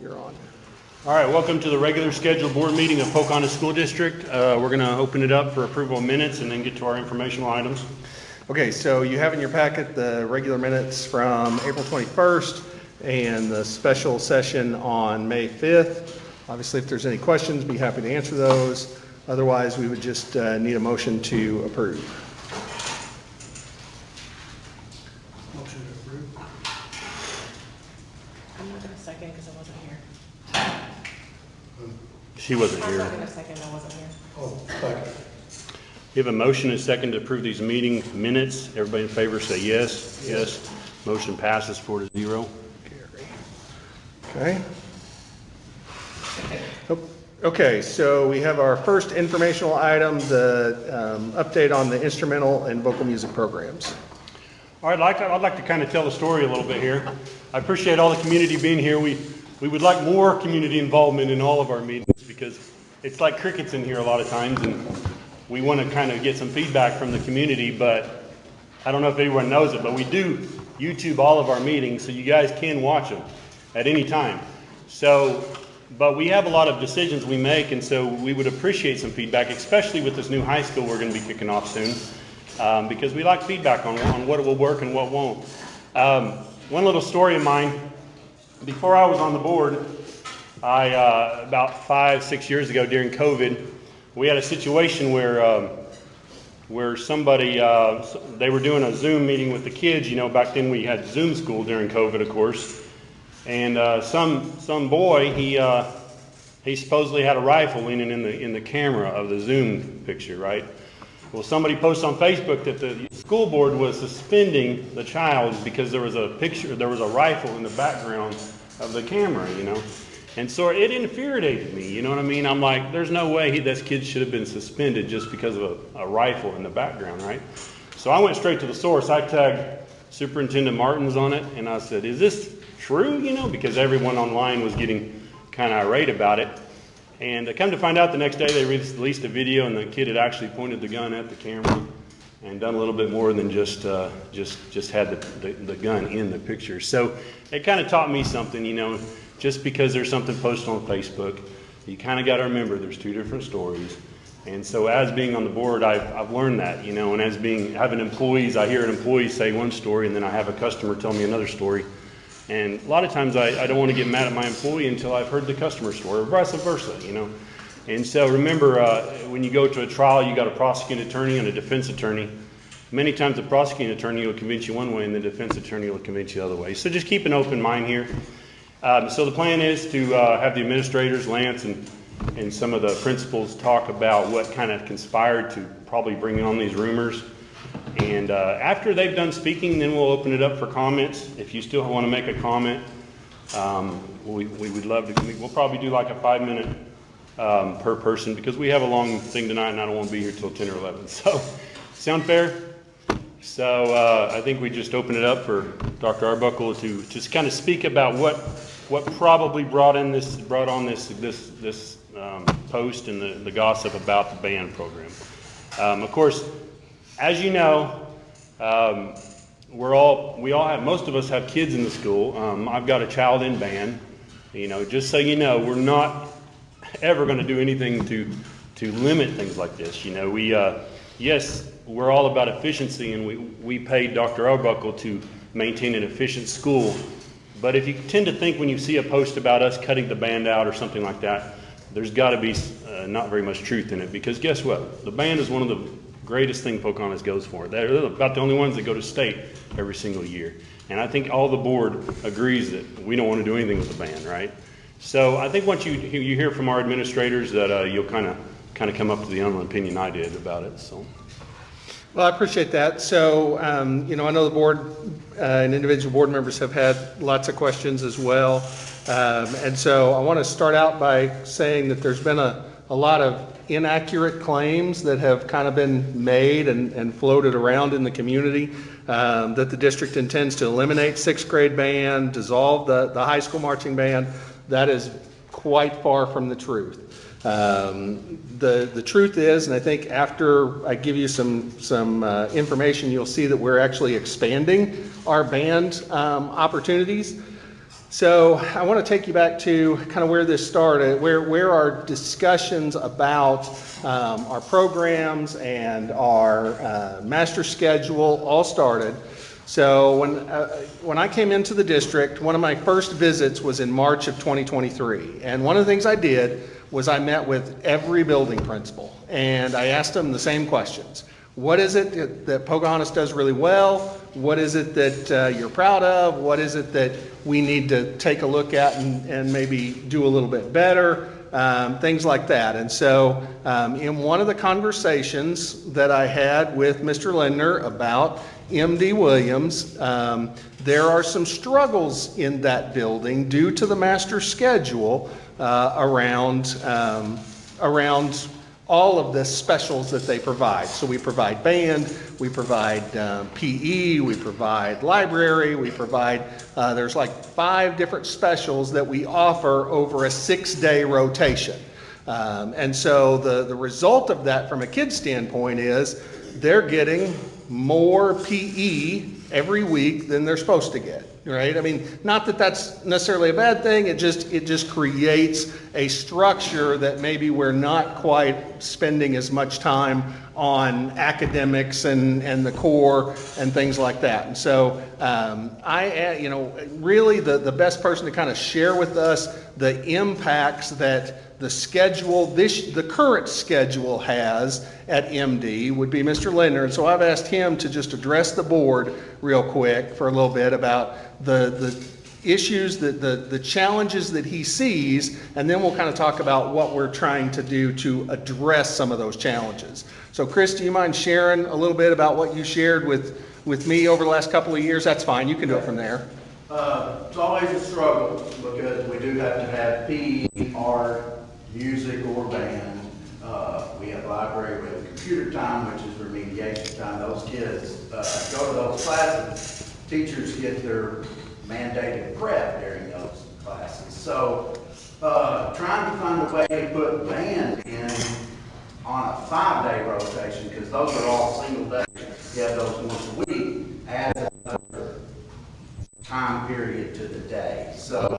you're on. All right, welcome to the regular scheduled board meeting of Pocahontas School District. We're going to open it up for approval of minutes and then get to our informational items. Okay, so you have in your packet the regular minutes from April 21st and the special session on May 5th. Obviously, if there's any questions, be happy to answer those. Otherwise, we would just need a motion to approve. Motion to approve. I'm not going to second because I wasn't here. She wasn't I'm here. not going to second, I wasn't here. Oh, second. We have a motion and a second to approve these meeting minutes. Everybody in favor say yes. Yes. Motion passes 4-0. Okay. Okay, so we have our first informational item, the update on the instrumental and vocal music programs. All right, I'd like to kind of tell the story a little bit here. I appreciate all the community being here. We would like more community involvement in all of our meetings because it's like crickets in here a lot of times, and we want to kind of get some feedback from the community, but I don't know if everyone knows it, but we do YouTube all of our meetings, so you guys can watch them at any time. But we have a lot of decisions we make, and so we would appreciate some feedback, especially with this new high school we're going to be kicking off soon, because we like feedback on what will work and what won't. One little story of mine, before I was on the board, about 5-6 years ago during COVID, we had a situation where somebody, they were doing a Zoom meeting with the kids. You know, back then we had Zoom school during COVID, of course. And some boy, he supposedly had a rifle leaning in the camera of the Zoom picture, right? Well, somebody posted on Facebook that the school board was suspending the child because there was a rifle in the background of the camera, you know. And so it infuriated me, you know what I mean? I'm like, there's no way this kid should have been suspended just because of a rifle in the background, right? So I went straight to the source. I tagged Superintendent Martins on it, and I said, is this true, you know, because everyone online was getting kind of irate about it. And come to find out the next day they released a video, and the kid had actually pointed the gun at the camera and done a little bit more than just had the gun in the picture. So it kind of taught me something, you know, just because there's something posted on Facebook, you kind of got to remember there's two different stories. And so as being on the board, I've learned that, you know, and as having employees, I hear an employee say one story, and then I have a customer tell me another story. And a lot of times I don't want to get mad at my employee until I've heard the customer story, or vice versa, you know. And so remember, when you go to a trial, you got a prosecuting attorney and a defense attorney. Many times the prosecuting attorney will convince you one way and the defense attorney will convince you the other way. So just keep an open mind here. So the plan is to have the administrators, Lance and some of the principals, talk about what kind of conspired to probably bring on these rumors. And after they've done speaking, then we'll open it up for comments. If you still want to make a comment, we would love to. We'll probably do like a 5-minute per person because we have a long thing tonight and I don't want to be here till 10 or 11. So, sound fair? So I think we just open it up for Dr. Arbuckle to just kind of speak about what probably brought on this post and the gossip about the band program. Of course, as you know, most of us have kids in the school. I've got a child in band. You know, just so you know, we're not ever going to do anything to limit things like this. You know, yes, we're all about efficiency, and we pay Dr. Arbuckle to maintain an efficient school. But if you tend to think when you see a post about us cutting the band out or something like that, there's got to be not very much truth in it. Because guess what? The band is one of the greatest thing Pocahontas goes for. They're about the only ones that go to state every single year. And I think all the board agrees that we don't want to do anything with the band, right? So I think once you hear from our administrators that you'll kind of come up to the own opinion I did about it. So. Well, I appreciate that. So, you know, I know the board and individual board members have had lots of questions as well. And so I want to start out by saying that there's been a lot of inaccurate claims that have kind of been made and floated around in the community, that the district intends to eliminate 6th grade band, dissolve the high school marching band. That is quite far from the truth. The truth is, and I think after I give you some information, you'll see that we're actually expanding our band opportunities. So I want to take you back to kind of where this started, where our discussions about our programs and our master schedule all started. So when I came into the district, one of my first visits was in March of 2023. And one of the things I did was I met with every building principal, and I asked them the same questions. What is it that Pocahontas does really well? What is it that you're proud of? What is it that we need to take a look at and maybe do a little bit better? Things like that. And so in one of the conversations that I had with Mr. Lindner about MD Williams, there are some struggles in that building due to the master schedule around all of the specials that they provide. So we provide band, we provide PE, we provide library, we provide, there's like 5 different specials that we offer over a 6-day rotation. And so the result of that from a kid's standpoint is they're getting more PE every week than they're supposed to get, right? I mean, not that that's necessarily a bad thing, it just creates a structure that maybe we're not quite spending as much time on academics and the core and things like that. And so really the best person to kind of share with us the impacts that the schedule, the current schedule has at MD would be Mr. Lindner. And so I've asked him to just address the board real quick for a little bit about the issues, the challenges that he sees, and then we'll kind of talk about what we're trying to do to address some of those challenges. So Chris, do you mind sharing a little bit about what you shared with me over the last couple of years? That's fine, you can do it from there. It's always a struggle because we do have to have PE, art, music, or band. We have library, we have computer time, which is remediation time. Those kids go to those classes. Teachers get their mandated prep during those classes. So trying to find a way to put band in on a 5-day rotation, because those are all single days. You have those once a week, adds another time period to the day. So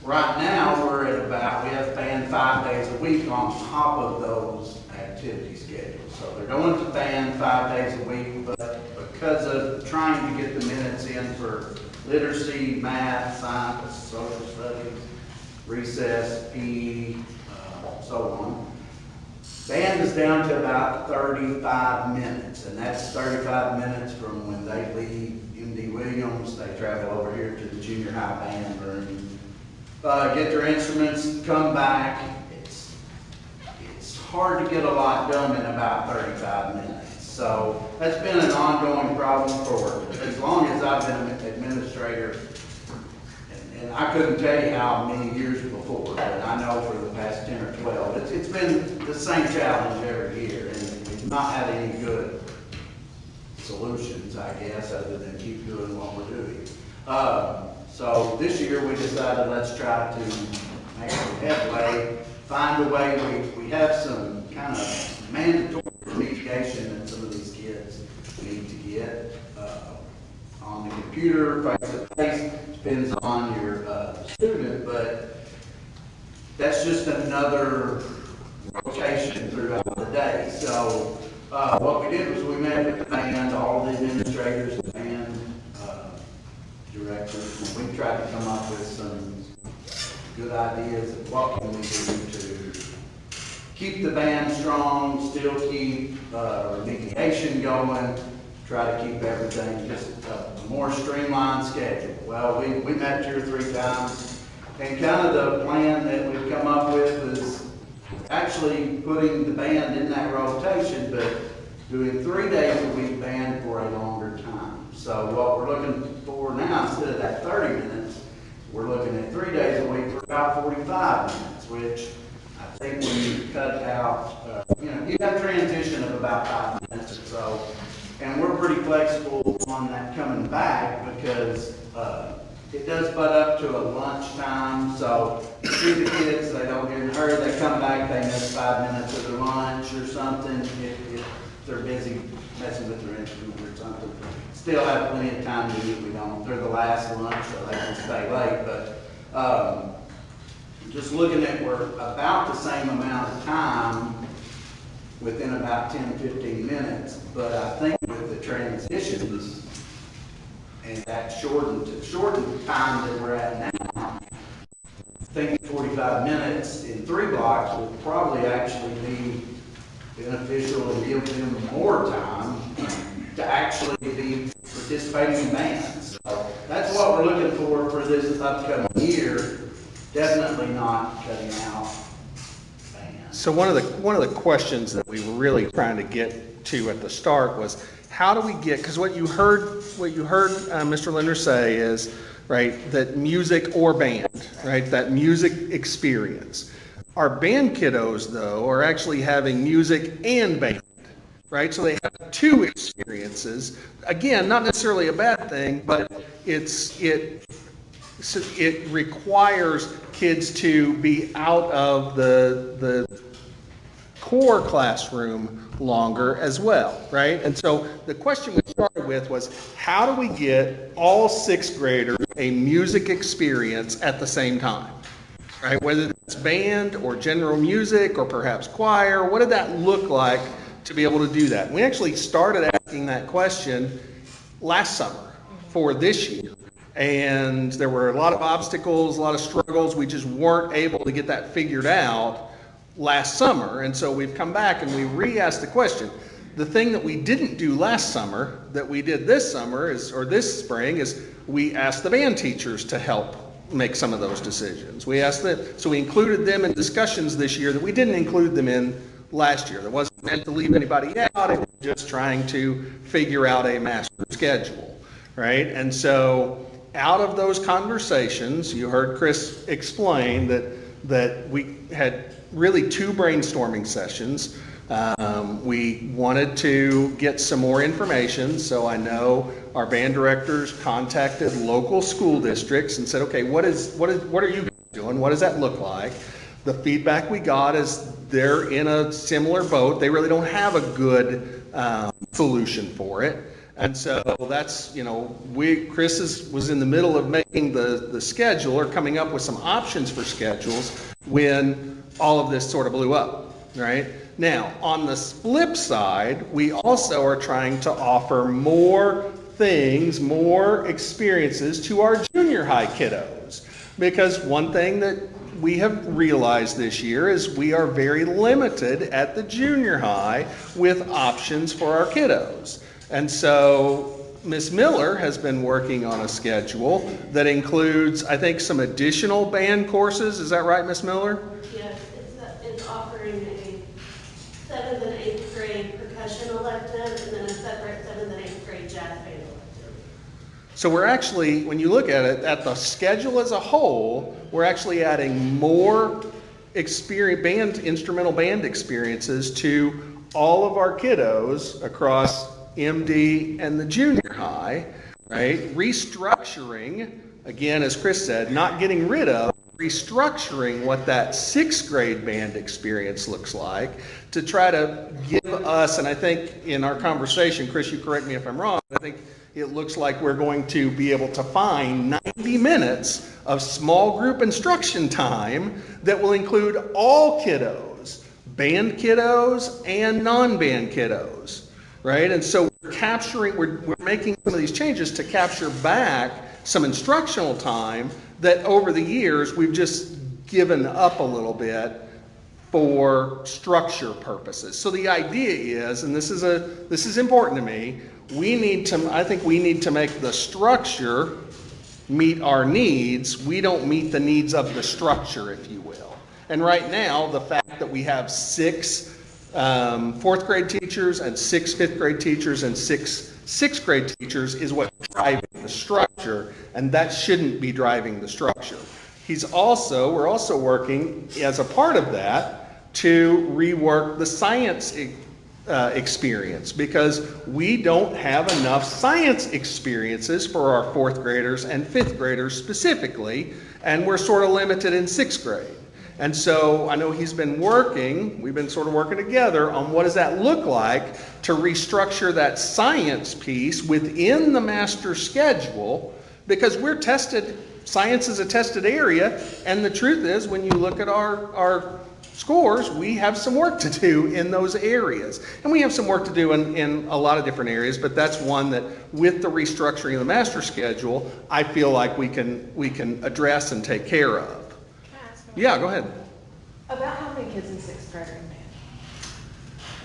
right now we're at we have band 5 days a week on top of those activity schedules. So they're going to band 5 days a week, but because of trying to get the minutes in for literacy, math, science, social studies, recess, PE, so on, band is down to about 35 minutes, and that's 35 minutes from when they leave MD Williams, they travel over here to the junior high band room, get their instruments, come back. It's hard to get a lot done in about 35 minutes. So that's been an ongoing problem for as long as I've been an administrator. And I couldn't tell you how many years before, but I know for the past 10 or 12, it's been the same challenge every year, and we've not had any good solutions, I guess, other than keep doing what we're doing. So this year we decided let's try to make some headway, find a way. We have some kind of mandatory remediation that some of these kids need to get on the computer, face-to-face, depends on your student, but that's just another rotation throughout the day. So what we did was we met with the band, all the administrators, the band directors, and we tried to come up with some good ideas of what can we do to keep the band strong, still keep remediation going, try to keep everything just a more streamlined schedule. Well, we met 2 or 3 times, and kind of the plan that we've come up with is actually putting the band in that rotation, but doing 3 days a week band for a longer time. So what we're looking for now, instead of that 30 minutes, we're looking at 3 days a week for about 45 minutes, which I think when you cut out, you have transition of about 5 minutes or so. And we're pretty flexible on that coming back because it does butt up to a lunchtime. So see the kids, they don't get in a hurry, they come back, they miss 5 minutes of their lunch or something. It they're busy messing with their instrument or something. Still have plenty of time to eat. We don't, they're the last lunch, so they can stay late, but, just looking at, we're about the same amount of time within about 10, 15 minutes, but I think with the transitions and that shortened time that we're at now, I think 45 minutes in 3 blocks will probably actually be beneficial and give them more time to actually be participating in bands. So that's what we're looking for this upcoming year. Definitely not cutting out bands. So one of the questions that we were really trying to get to at the start was, how do we get, because what you heard Mr. Linder say is, right, that music or band, right, that music experience. Our band kiddos, though, are actually having music and band, right? So they have 2 experiences. Again, not necessarily a bad thing, but it requires kids to be out of the core classroom longer as well, right? And so the question we started with was, how do we get all 6th graders a music experience at the same time, right? Whether it's band or general music or perhaps choir, what did that look like to be able to do that? We actually started asking that question last summer for this year. And there were a lot of obstacles, a lot of struggles. We just weren't able to get that figured out last summer. And so we've come back and we re-asked the question. The thing that we didn't do last summer that we did this summer or this spring is we asked the band teachers to help make some of those decisions. So we included them in discussions this year that we didn't include them in last year. That wasn't meant to leave anybody out. It was just trying to figure out a master schedule, right? And so out of those conversations, you heard Chris explain that we had really 2 brainstorming sessions. We wanted to get some more information, so I know our band directors contacted local school districts and said, okay, what are you doing? What does that look like? The feedback we got is they're in a similar boat. They really don't have a good solution for it. And so that's, Chris was in the middle of making the schedule or coming up with some options for schedules when all of this sort of blew up, right? Now, on the flip side, we also are trying to offer more things, more experiences to our junior high kiddos. Because one thing that we have realized this year is we are very limited at the junior high with options for our kiddos. And so Ms. Miller has been working on a schedule that includes, I think, some additional band courses. Is that right, Ms. Miller? Yes, it's offering a 7th and 8th grade percussion elective and then a separate 7th and 8th grade jazz band elective. So we're actually, when you look at it, at the schedule as a whole, we're actually adding more instrumental band experiences to all of our kiddos across MD and the junior high, right? Restructuring, again, as Chris said, not getting rid of, restructuring what that 6th grade band experience looks like to try to give us, and I think in our conversation, Chris, you correct me if I'm wrong, I think it looks like we're going to be able to find 90 minutes of small group instruction time that will include all kiddos, band kiddos and non-band kiddos. Right? And so we're making some of these changes to capture back some instructional time that over the years we've just given up a little bit for structure purposes. So the idea is, and this is important to me, I think we need to make the structure meet our needs. We don't meet the needs of the structure, if you will. And right now, the fact that we have 6 4th grade teachers and 6 5th grade teachers and 6 6th grade teachers is what's driving the structure, and that shouldn't be driving the structure. We're also working as a part of that to rework the science experience, because we don't have enough science experiences for our 4th graders and 5th graders specifically, and we're sort of limited in 6th grade. And so I know he's been working, we've been sort of working together on what does that look like to restructure that science piece within the master schedule, because we're tested, science is a tested area, and the truth is, when you look at our scores, we have some work to do in those areas. And we have some work to do in a lot of different areas, but that's one that with the restructuring of the master schedule, I feel like we can address and take care of. Can I ask Yeah, go ahead. about how many kids in sixth grade are in band?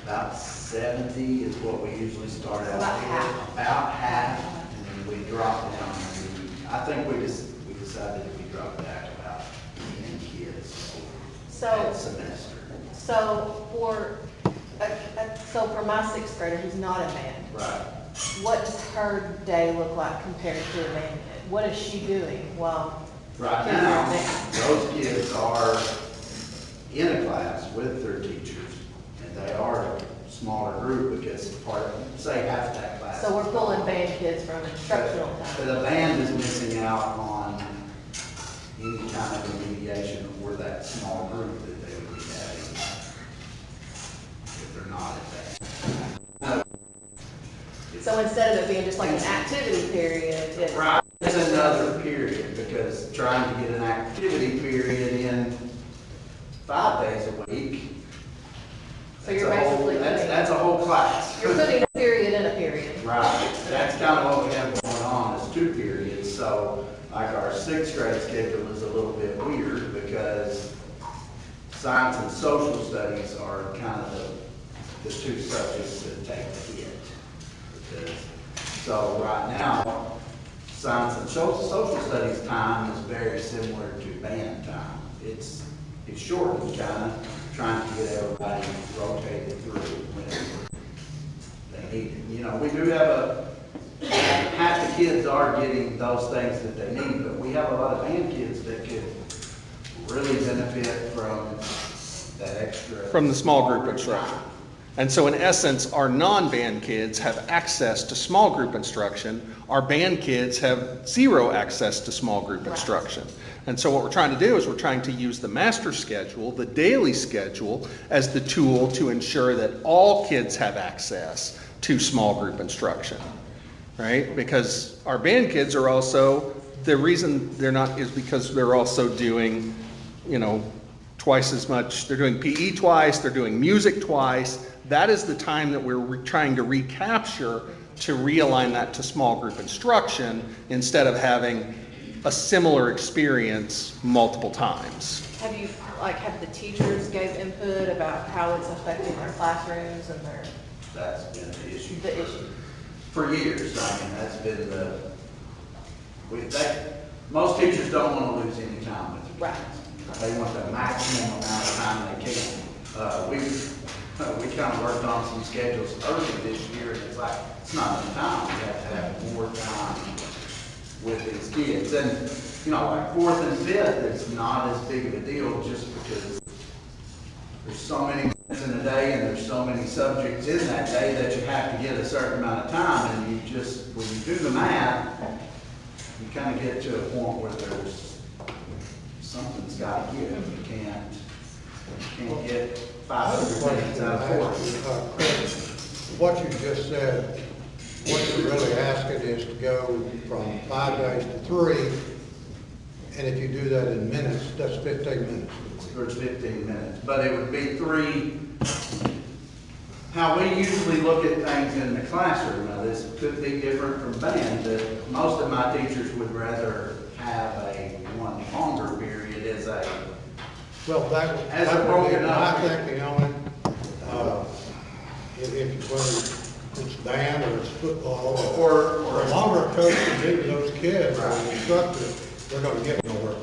About 70 is what we usually start out About with. half. About half, and then we drop down. I think we decided that we drop back about 10 kids that semester. So for my sixth grader who's not in band, Right. what does her day look like compared to a band kid? What is she doing while Right kids are in now, band? those kids are in a class with their teachers, and they are a smaller group because part of, say, half that class. So we're pulling band kids from instructional But time. the band is missing out on any kind of remediation for that small group that they would be having if they're not at band. So instead of it being just like an activity period, it's. Right, it's another period, because trying to get an activity period in 5 days a week. So you're that's a whole- basically putting. That's a whole class. You're putting a period in a period. Right, that's kind of what we have going on, is 2 periods, so like our 6th grade schedule is a little bit weird, because science and social studies are kind of the 2 subjects that take the hit. So right now, science and social studies time is very similar to band time. It's shortened kind of, trying to get everybody rotated through whenever they need it. You know, we do have half the kids are getting those things that they need, but we have a lot of band kids that could really benefit from that extra. From the small group instruction. And so in essence, our non-band kids have access to small group instruction. Our band kids have zero access to small group instruction. And so what we're trying to do is we're trying to use the master schedule, the daily schedule, as the tool to ensure that all kids have access to small group instruction, right? Because our band kids are also, the reason they're not is because they're also doing, twice as much. They're doing PE twice, they're doing music twice. That is the time that we're trying to recapture to realign that to small group instruction instead of having a similar experience multiple times. Have the teachers gave input about how it's affecting their classrooms and That's been the issue. the issue? For years. I mean, that's been most teachers don't want to lose any time with their Right. kids. They want the maximum amount of time they can. We kind of worked on some schedules early this year, and it's like, it's not enough time. We have to have more time with these kids. And, like 4th and 5th, it's not as big of a deal just because there's so many minutes in a day and there's so many subjects in that day that you have to get a certain amount of time. And when you do the math, you kind of get to a point where something's got to give. You can't get 500 minutes out of 4. Chris, what you just said, what you're really asking is to go from 5 days to 3, and if you do that in minutes, that's 15 minutes. There's 15 minutes, but it would be 3. How we usually look at things in the classroom, now this could be different from band, but most of my teachers would rather have one longer period as a. Well, that would be my thinking on it. Whether it's band or it's football or the longer coach can be to those kids or the instructor, they're going to get more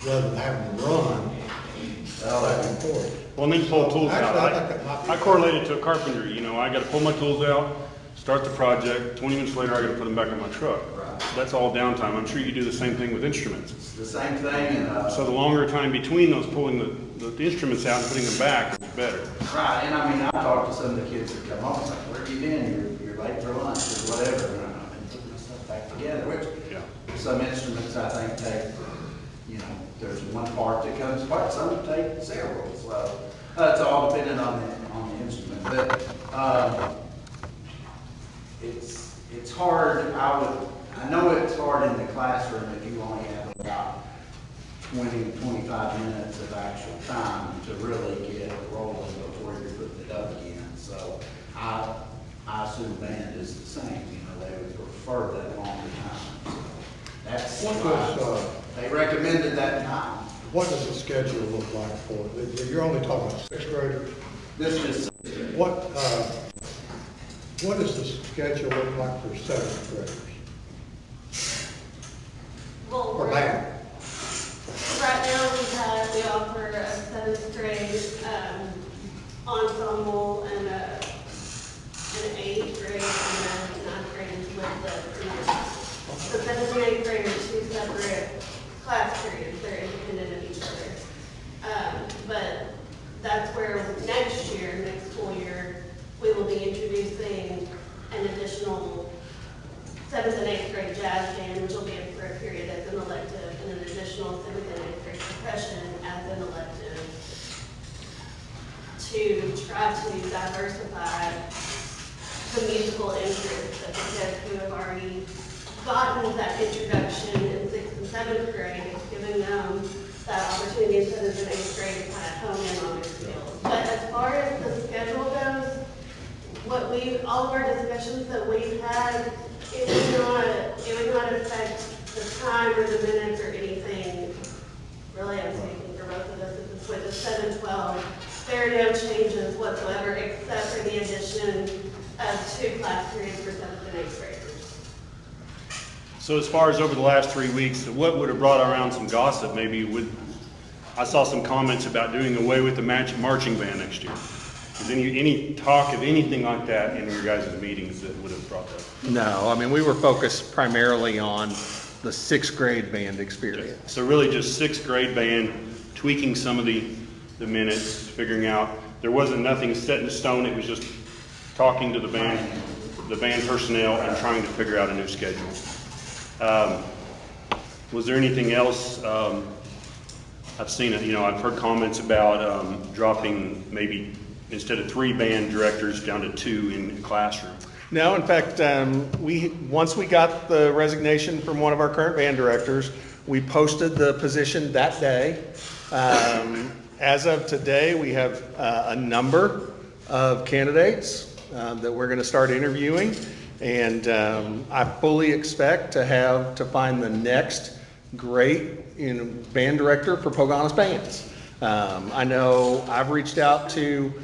rather than having to run back and forth. Well, and then pull tools out. Actually, I think that might be- I correlate it to a carpenter, I gotta pull my tools out, start the project, 20 minutes later, I gotta put them back in my truck. Right. That's all downtime. I'm sure you do the same thing with instruments. It's the same thing, and So the longer time between those pulling the instruments out and putting them back is better. right, and I mean, I talked to some of the kids that come home, it's like, where have you been? You're late for lunch or whatever, and I've been putting my stuff back together, which Yeah. some instruments I think take, there's one part that comes apart, some take several, so, it's all dependent on the instrument, but, it's hard, I know it's hard in the classroom if you only have about 20, 25 minutes of actual time to really get rolling before you're putting it up again. So I assume band is the same, they would prefer that longer time. So that's why they recommended that time. What does the schedule look like for, you're only talking about sixth graders? This is, What does the schedule look like for seventh graders? Well, For band? right now we offer a seventh grade ensemble and an eighth grade and a ninth grade is with the seventh and eighth grade are two separate class periods. They're independent of each other. But that's where next school year, we will be introducing an additional seventh and eighth grade jazz band, which will be for a period as an elective, and an additional seventh and eighth grade percussion as an elective, to try to diversify the musical interests of the kids who have already gotten that introduction in sixth and seventh grade. It's giving them that opportunity in seventh and eighth grade to kind of hone in on their skills. But as far as the schedule goes, all of our discussions that we've had, it would not affect the time or the minutes or anything. Really, I'm speaking for both of us at this point. The 7-12, there are no changes whatsoever except for the addition of 2 class periods for 7th and 8th graders. So as far as over the last 3 weeks, what would have brought around some gossip maybe I saw some comments about doing away with the marching band next year. Is any talk of anything like that in your guys' meetings that would have brought that? No, I mean, we were focused primarily on the sixth grade band experience. So really just sixth grade band, tweaking some of the minutes, figuring out, there wasn't nothing set in stone, it was just talking to the band personnel and trying to figure out a new schedule. Was there anything else? I've seen it, I've heard comments about dropping maybe instead of 3 band directors down to 2 in the classroom. No, in fact, once we got the resignation from one of our current band directors, we posted the position that day. As of today, we have a number of candidates that we're going to start interviewing, and I fully expect to find the next great band director for Pocahontas bands. I know I've reached out to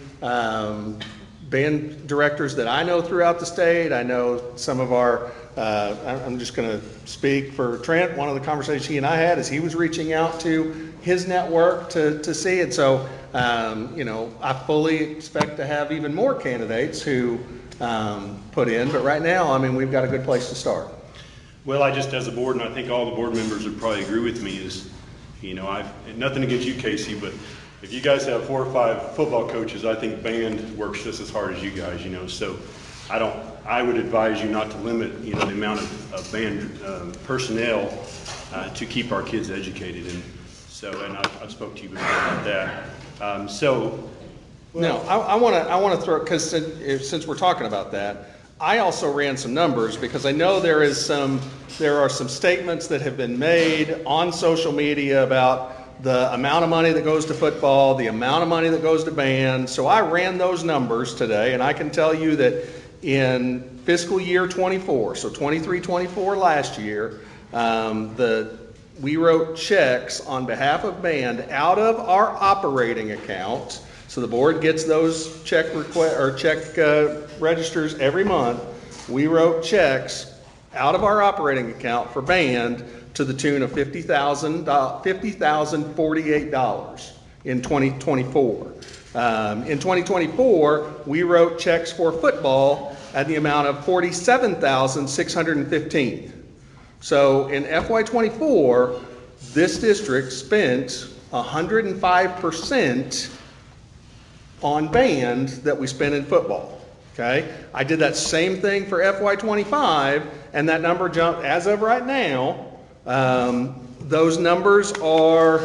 band directors that I know throughout the state. I know some of our, I'm just going to speak for Trent. One of the conversations he and I had is he was reaching out to his network to see it. So, I fully expect to have even more candidates who put in. But right now, I mean, we've got a good place to start. Well, I just, as a board, and I think all the board members would probably agree with me, is, nothing against you, Casey, but if you guys have 4 or 5 football coaches, I think band works just as hard as you guys, so I would advise you not to limit, the amount of band personnel to keep our kids educated. And I've spoke to you before about that. Now, I want to throw, because since we're talking about that, I also ran some numbers because I know there are some statements that have been made on social media about the amount of money that goes to football, the amount of money that goes to band. So I ran those numbers today, and I can tell you that in fiscal year 24, so 23-24 last year, we wrote checks on behalf of band out of our operating account. So the board gets those check registers every month. We wrote checks out of our operating account for band to the tune of $50,048 in 2024. In 2024, we wrote checks for football at the amount of $47,615. So in FY24, this district spent 105% on band that we spent in football. Okay, I did that same thing for FY25, and that number jumped, as of right now, those numbers are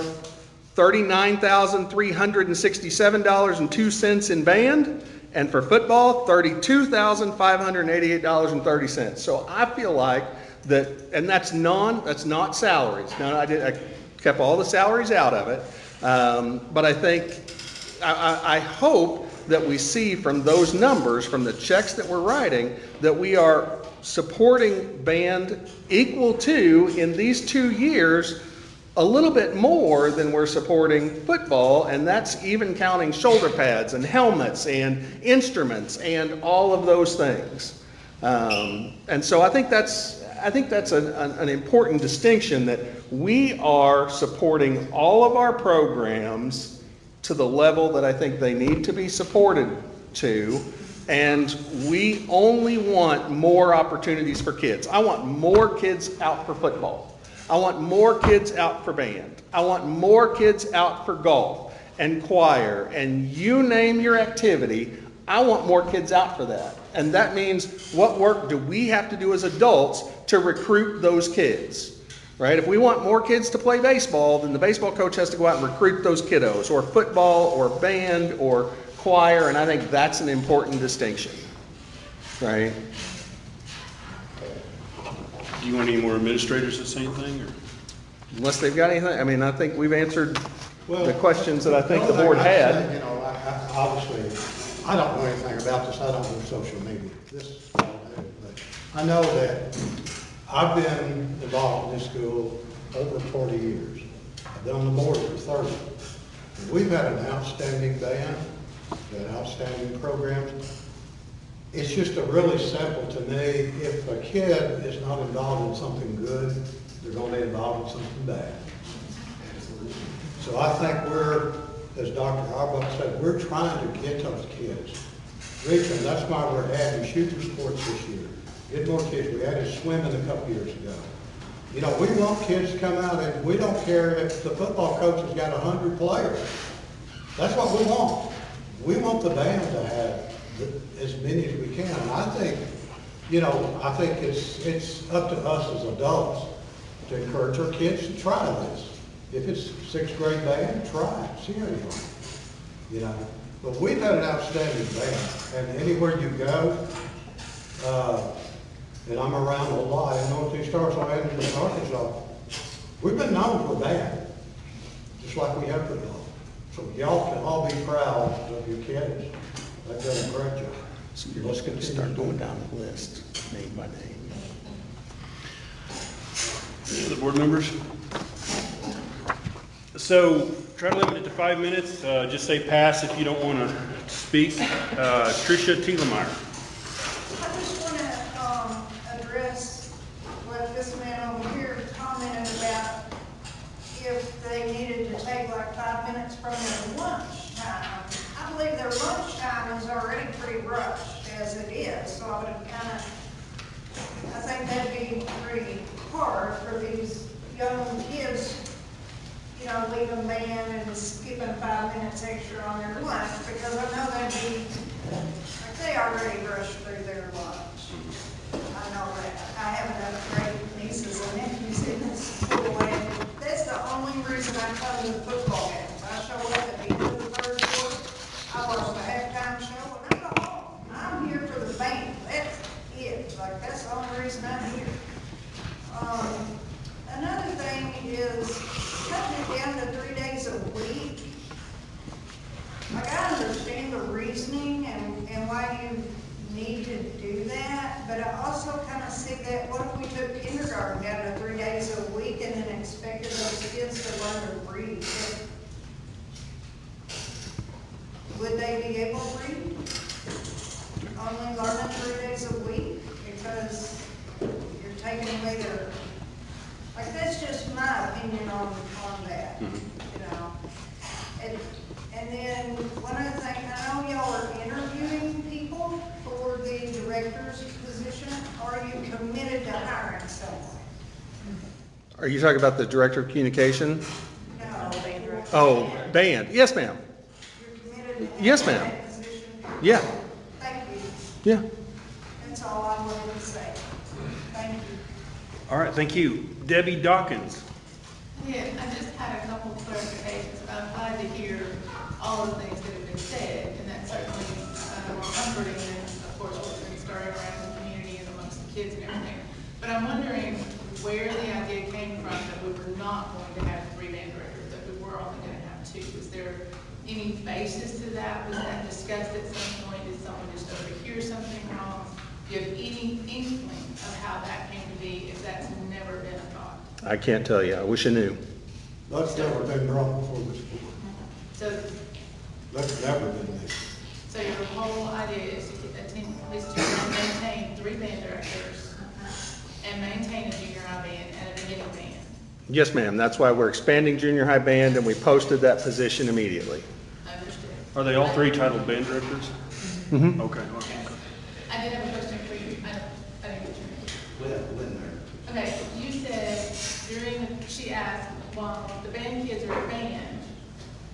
$39,367.02 in band, and for football, $32,588.30. So I feel like that, and that's not salaries. Now, I kept all the salaries out of it, but I think, I hope that we see from those numbers, from the checks that we're writing, that we are supporting band equal to, in these 2 years, a little bit more than we're supporting football, and that's even counting shoulder pads and helmets and instruments and all of those things. And so I think that's an important distinction, that we are supporting all of our programs to the level that I think they need to be supported to, and we only want more opportunities for kids. I want more kids out for football. I want more kids out for band. I want more kids out for golf and choir, and you name your activity, I want more kids out for that. And that means, what work do we have to do as adults to recruit those kids? Right? If we want more kids to play baseball, then the baseball coach has to go out and recruit those kiddos, or football, or band, or choir, and I think that's an important distinction. Right? Do you want any more administrators to say anything, or? Unless they've got anything, I mean, I think we've answered Well, the questions that I think the only board thing I'd had. say, obviously, I don't know anything about this, I don't do social media. This is what I do, but I know that I've been involved in this school over 40 years. I've been on the board for 30. And we've had an outstanding band, we've had outstanding programs. It's just a really simple to me, if a kid is not involved in something good, they're going to be involved in something bad. So I think we're, as Dr. Arbuck said, we're trying to get those kids. Reaching, that's why we're adding shooter sports this year. Get more kids. We added swimming a couple years ago. You know, we want kids to come out, and we don't care if the football coach has got 100 players. That's what we want. We want the band to have as many as we can. And I think, I think it's up to us as adults to encourage our kids to try this. If it's 6th grade band, try it. See how you go. But we've had an outstanding band, and anywhere you go, and I'm around a lot, in Northeast Arkansas, Arkansas, we've been known for band, just like we have for golf. So y'all can all be proud of your kids. They've done a great job. So you're just going to start going down the list, name by name. Any other board members? So try to limit it to 5 minutes. Just say pass if you don't want to speak. Tricia Thielemeyer. I just want to address what this man over here commented about, if they needed to take like 5 minutes from their lunch time. I believe their lunch time is already pretty rushed as it is, so I would I think that'd be pretty hard for these young kids, leaving band and skipping 5 minutes extra on their lunch, because I know they'd be, like, they already rushed through their lunch. I know that. I have enough great nieces and nephews in this school, and that's the only reason I come to the football games. I show up at the end of the third quarter, I watch the halftime show, and I go home. I'm here for the band. That's it. Like, that's the only reason I'm here. Another thing is cutting it down to 3 days a week. Like, I understand the reasoning and why you need to do that, but I also kind of see that, what if we took kindergarten down to 3 days a week and then expected those kids to learn to read? Would they be able to read? Only learning 3 days a week? Because you're taking away their, like, that's just my opinion on that, And then one other thing, I know y'all are interviewing people for the director's position. Are you committed to hiring someone? Are you talking about the director of communication? No. Oh, band. Yes, ma'am. You're committed to Yes, hiring ma'am. that position? Yeah. Thank you. Yeah. That's all I wanted to say. Thank you. All right, thank you. Debbie Dawkins. Yeah, I just had a couple of clarifications about kids and everything. But I'm wondering where the idea came from that we were not going to have 3 band directors, that we were only gonna have 2. Was there any basis to that? Was that discussed at some point? Did someone just overhear something wrong? Do you have any inkling of how that came to be, if that's never been a thought? I can't tell you. I wish I knew. That's never been brought before this board. So, That's never been this. so your whole idea is to maintain 3 band directors and maintain a junior high band and a beginning band. Yes, ma'am. That's why we're expanding junior high band, and we posted that position immediately. Understood. Are they all 3 titled band directors? Mm-hmm. Okay. I did have a question for you. I didn't get your name. Lynn there. Okay, you said she asked, well, the band kids are at band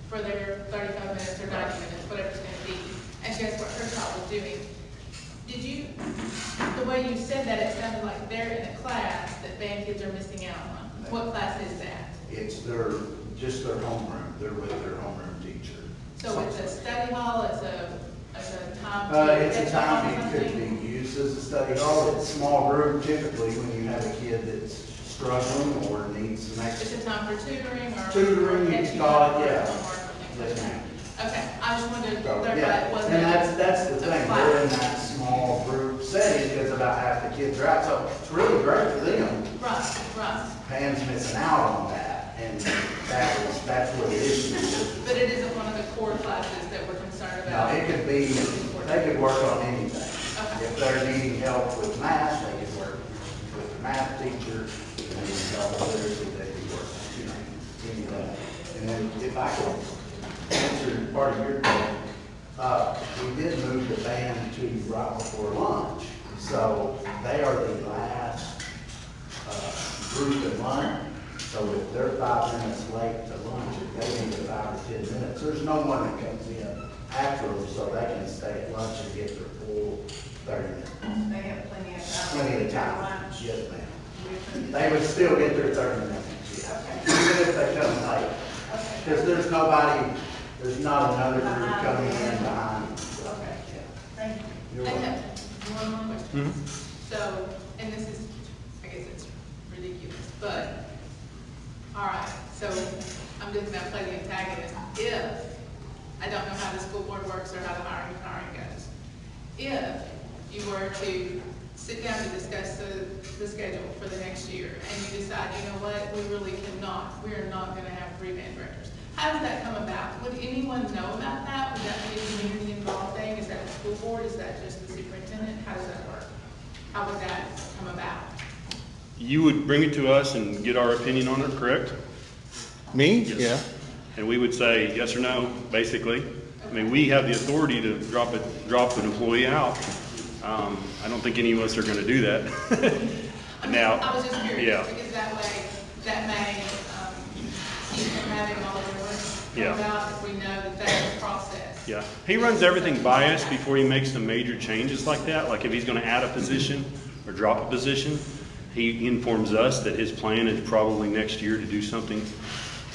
for their 35 minutes or 90 minutes, whatever it's gonna be, and she asked what her child was doing. Did you, the way you said that, it sounded like they're in a class that band kids are missing out on. What class is that? It's just their homeroom. They're with their homeroom teacher. So it's a study hall, it's a time It's a catch up on time it could something? be used as a study hall. It's small group typically when you have a kid that's struggling or needs some It's extra. a time for tutoring or? Tutoring, you catching can call up it, or yeah. homework or things like Yes, that. ma'am. Okay, I just wanted to So, clarify, yeah, it wasn't. and that's the a thing, they're in class. that small group setting because about half the kids are out, so it's really great for them. Right. Pam's missing out on that, and that's what the issue is. But it isn't one of the core classes that we're concerned Now, about. it could be, they could work on anything. Okay. If they're needing help with math, they could work with the math teacher. If they need help with literacy, they could work, any of that. And then if I could answer part of your question, we did move the band to right before lunch. So they are the last group at lunch. So if they're 5 minutes late to lunch, if they need 5 or 10 minutes, there's no one that comes in after them, so they can stay at lunch and get their full 30 minutes. They have plenty of time. Plenty of time. Yes, ma'am. They would still get their 30 minutes, yeah. Even if they come late. Because there's not another group coming in behind them. Okay, Yeah. thank you. You're I welcome. have one more question. So, and this is, I guess it's ridiculous, but, all right, so I'm just gonna play the antagonist. If, I don't know how the school board works or how the hiring goes. If you were to sit down to discuss the schedule for the next year and you decide, you know what, we are not gonna have 3 band directors. How does that come about? Would anyone know about that? Would that be a community involved thing? Is that the school board? Is that just the superintendent? How does that work? How would that come about? You would bring it to us and get our opinion on it, correct? Me? Yes. Yeah. And we would say yes or no, basically. I mean, we have the authority to drop an employee out. I don't think any of us are gonna do that. Now, I was just curious, yeah. because that way, that may, keep from having all of the work Yeah. come about if we know that that's a process. Yeah, he runs everything by us before he makes some major changes like that. Like if he's gonna add a position or drop a position, he informs us that his plan is probably next year to do something.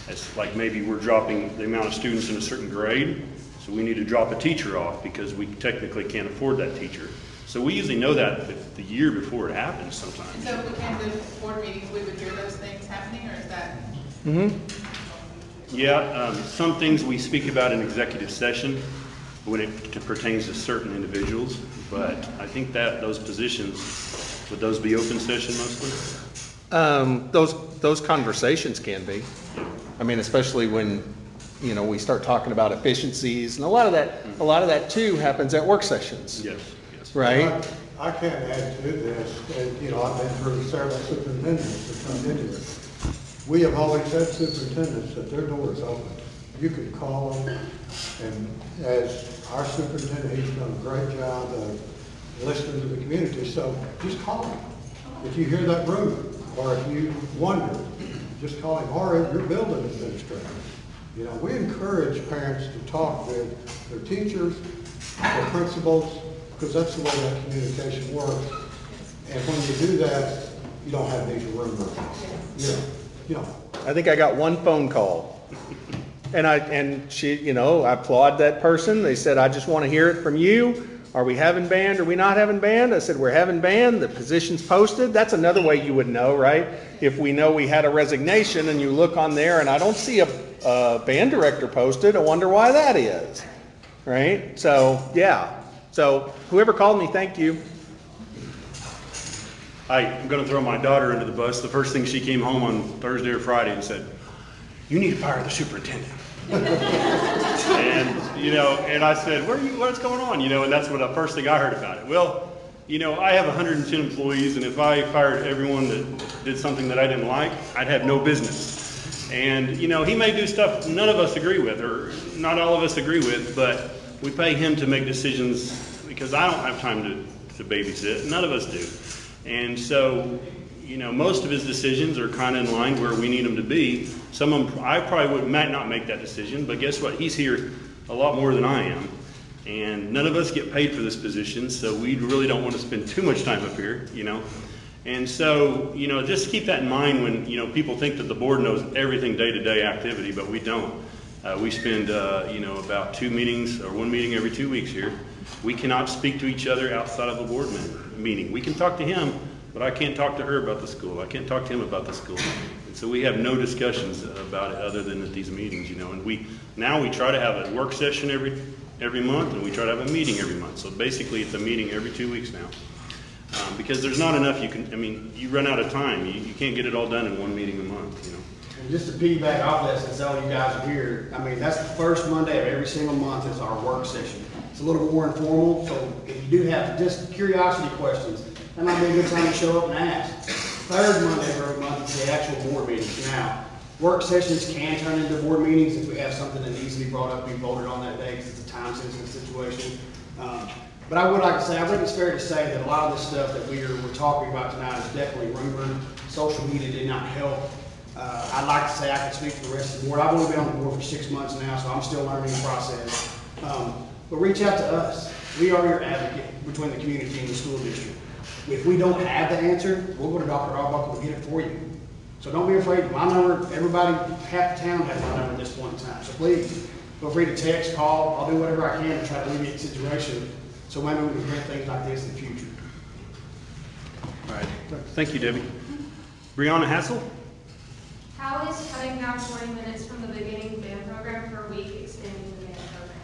As like maybe we're dropping the amount of students in a certain grade, so we need to drop a teacher off because we technically can't afford that teacher. So we usually know that the year before it happens sometimes. And so if we came to board meetings, we would hear those things happening, or is that? Yeah, some things we speak about in executive session when it pertains to certain individuals, but I think that those positions, would those be open session mostly? Those conversations can be. I mean, especially when, we start talking about efficiencies, and a lot of that too happens at work sessions, Yes. right? I can add to this, and, I've been through several superintendents that come into it. We have always had superintendents that their door is open. You can call them, and as our superintendent, he's done a great job of listening to the community, so just call him. If you hear that rumor, or if you wonder, just call him, or your building administrator. We encourage parents to talk with their teachers, their principals, because that's the way that communication works. And when you do that, you don't have these rumors. I think I got one phone call. And she, I applaud that person. They said, I just want to hear it from you. are we having band, are we not having band? I said, we're having band, the position's posted. That's another way you would know, right? If we know we had a resignation and you look on there and I don't see a band director posted, I wonder why that is, right? So, yeah. So whoever called me, thank you. I'm going to throw my daughter under the bus. The first thing she came home on Thursday or Friday and said, "You need to fire the superintendent." and I said, what's going on? And that's what the first thing I heard about it. Well, I have 110 employees, and if I fired everyone that did something that I didn't like, I'd have no business. And, he may do stuff none of us agree with, or not all of us agree with, but we pay him to make decisions because I don't have time to babysit. None of us do. And so, most of his decisions are kind of in line where we need them to be. Some of them, I probably might not make that decision, but guess what? He's here a lot more than I am. And none of us get paid for this position, so we really don't want to spend too much time up here, And so, just keep that in mind when, people think that the board knows everything day-to-day activity, but we don't. We spend, about 2 meetings or 1 meeting every 2 weeks here. We cannot speak to each other outside of a board meeting. We can talk to him, but I can't talk to her about the school. I can't talk to him about the school. And so we have no discussions about it other than at these meetings, And we try to have a work session every month, and we try to have a meeting every month. So basically, it's a meeting every 2 weeks now. Because there's not enough you run out of time. You can't get it all done in 1 meeting a month, And just to piggyback off that, since all you guys are here, that's the first Monday of every single month is our work session. It's a little more informal, so if you do have just curiosity questions, that might be a good time to show up and ask. Third Monday of every month is the actual board meetings. Now, work sessions can turn into board meetings if we have something that needs to be brought up, be voted on that day, because it's a time-sensitive situation. But I would like to say, I think it's fair to say that a lot of this stuff that we're talking about tonight is definitely rumored. Social media did not help. I'd like to say I can speak for the rest of the board. I've only been on the board for 6 months now, so I'm still learning the process. But reach out to us. We are your advocate between the community and the school district. If we don't have the answer, we'll go to Dr. Arbuckle and get it for you. So don't be afraid. My number, everybody, half the town has my number at this point in time. So please, feel free to text, call. I'll do whatever I can to try to alleviate the situation so maybe we can prevent things like this in the future. All right. Thank you, Debbie. Brianna Hassel? How is cutting down 40 minutes from the beginning band program per week extending the band program?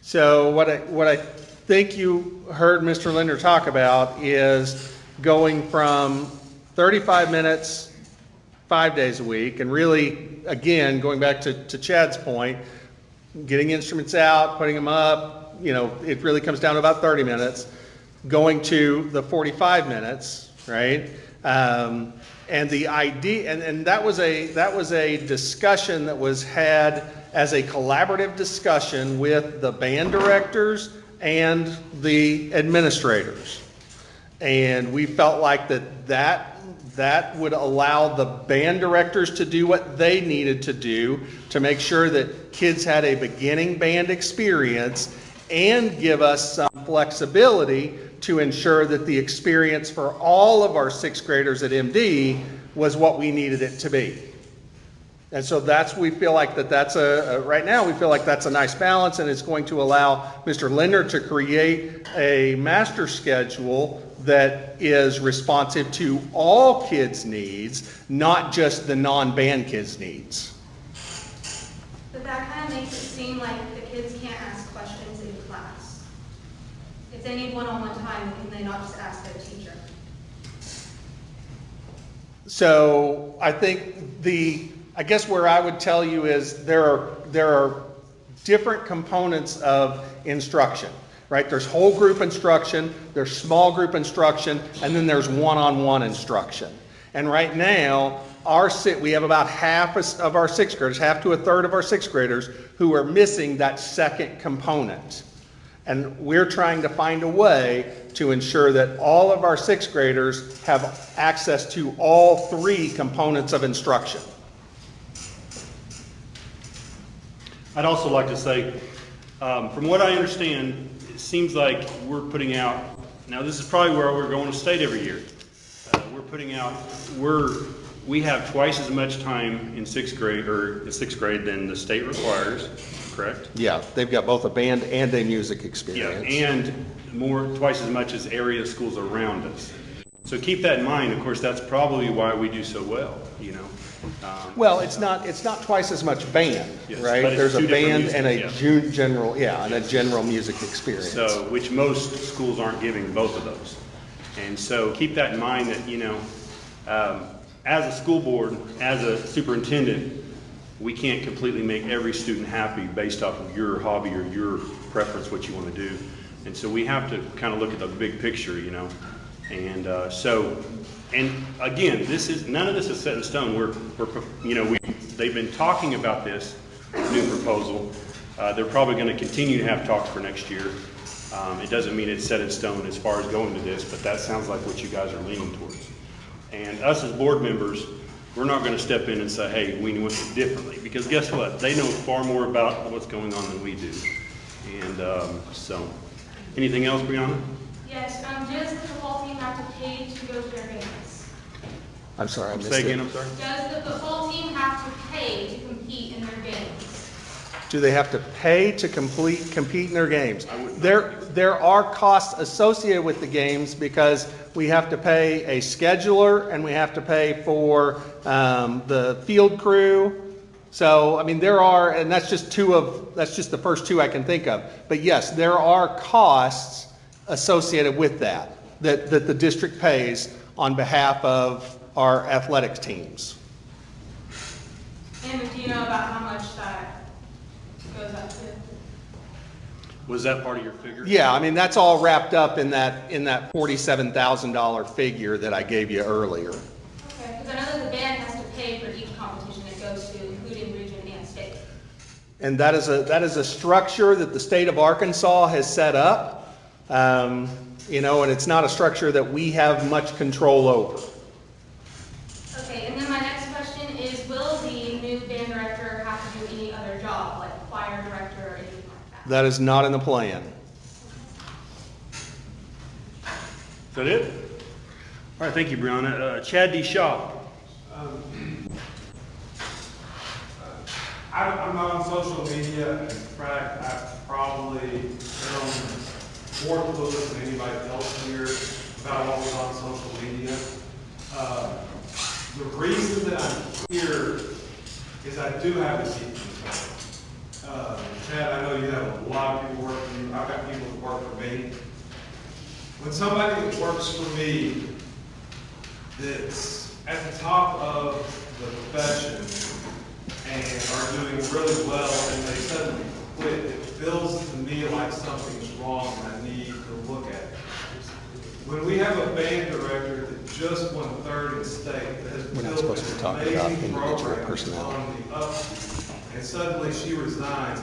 So what I think you heard Mr. Linder talk about is going from 35 minutes 5 days a week, and really, again, going back to Chad's point, getting instruments out, putting them up, it really comes down to about 30 minutes, going to the 45 minutes, right? And the idea, and that was a discussion that was had as a collaborative discussion with the band directors and the administrators. And we felt like that would allow the band directors to do what they needed to do to make sure that kids had a beginning band experience and give us some flexibility to ensure that the experience for all of our 6th graders at MD was what we needed it to be. And so we feel like that's right now we feel like that's a nice balance, and it's going to allow Mr. Linder to create a master schedule that is responsive to all kids' needs, not just the non-band kids' needs. But that kind of makes it seem like the kids can't ask questions in class. If they need one-on-one time, can they not just ask their teacher? So I think I guess where I would tell you is there are different components of instruction, right? There's whole group instruction, there's small group instruction, and then there's one-on-one instruction. And right now, we have about half of our 6th graders, half to a third of our 6th graders who are missing that second component. And we're trying to find a way to ensure that all of our 6th graders have access to all 3 components of instruction. I'd also like to say, from what I understand, it seems like we're putting out, now this is probably where we're going to state every year. We're we have twice as much time in sixth grade than the state requires, correct? Yeah, they've got both a band and a music Yeah, experience. and twice as much as area schools around us. So keep that in mind. Of course, that's probably why we do so well, you know. Well, it's not twice as much band, Yes, right? but it's There's a two different band and a music, general music experience. So, which most schools aren't giving both of those. And so keep that in mind that, you know, as a school board, as a superintendent, we can't completely make every student happy based off of your hobby or your preference, what you want to do. And so we have to kind of look at the big picture, you know. And and again, none of this is set in stone. They've been talking about this new proposal. They're probably going to continue to have talks for next year. It doesn't mean it's set in stone as far as going to this, but that sounds like what you guys are leaning towards. And us as board members, we're not going to step in and say, hey, we want it differently, because guess what? They know far more about what's going on than we do. And so, anything else, Brianna? Yes, does the football team have to pay to go to their games? I'm sorry, I missed Say again, it. I'm sorry? Does the football team have to pay to compete in their games? Do they have to pay to compete in their games? There are costs associated with the games because we have to pay a scheduler and we have to pay for the field crew. So, I mean, and that's just the first two I can think of. But yes, there are costs associated with that the district pays on behalf of our athletics teams. And do you know about how much that goes up to? Was that part of your figure? Yeah, I mean, that's all wrapped up in that $47,000 figure that I gave you earlier. Okay, because I know that the band has to pay for each competition it goes to, including region and state. And that is a structure that the state of Arkansas has set up. You know, and it's not a structure that we have much control over. Okay, and then my next question is, will the new band director have to do any other job, like choir director or anything like that? That is not in the plan. Is that it? All right, thank you, Brianna. Chad D. Shaw. I'm not on social media. In fact, I've probably been on more clueless than anybody else here about what was on social media. The reason that I'm here is I do have a teaching job. Chad, I know you have a lot of people working for you. I've got people that work for me. When somebody that works for me that's at the top of the profession and are doing really well and they suddenly quit, it feels to me like something's wrong and I need to look at it. When we have a band director that just won third in state, that has We're not built supposed to be an talking about amazing individual program personnel. on the up, and suddenly she resigns,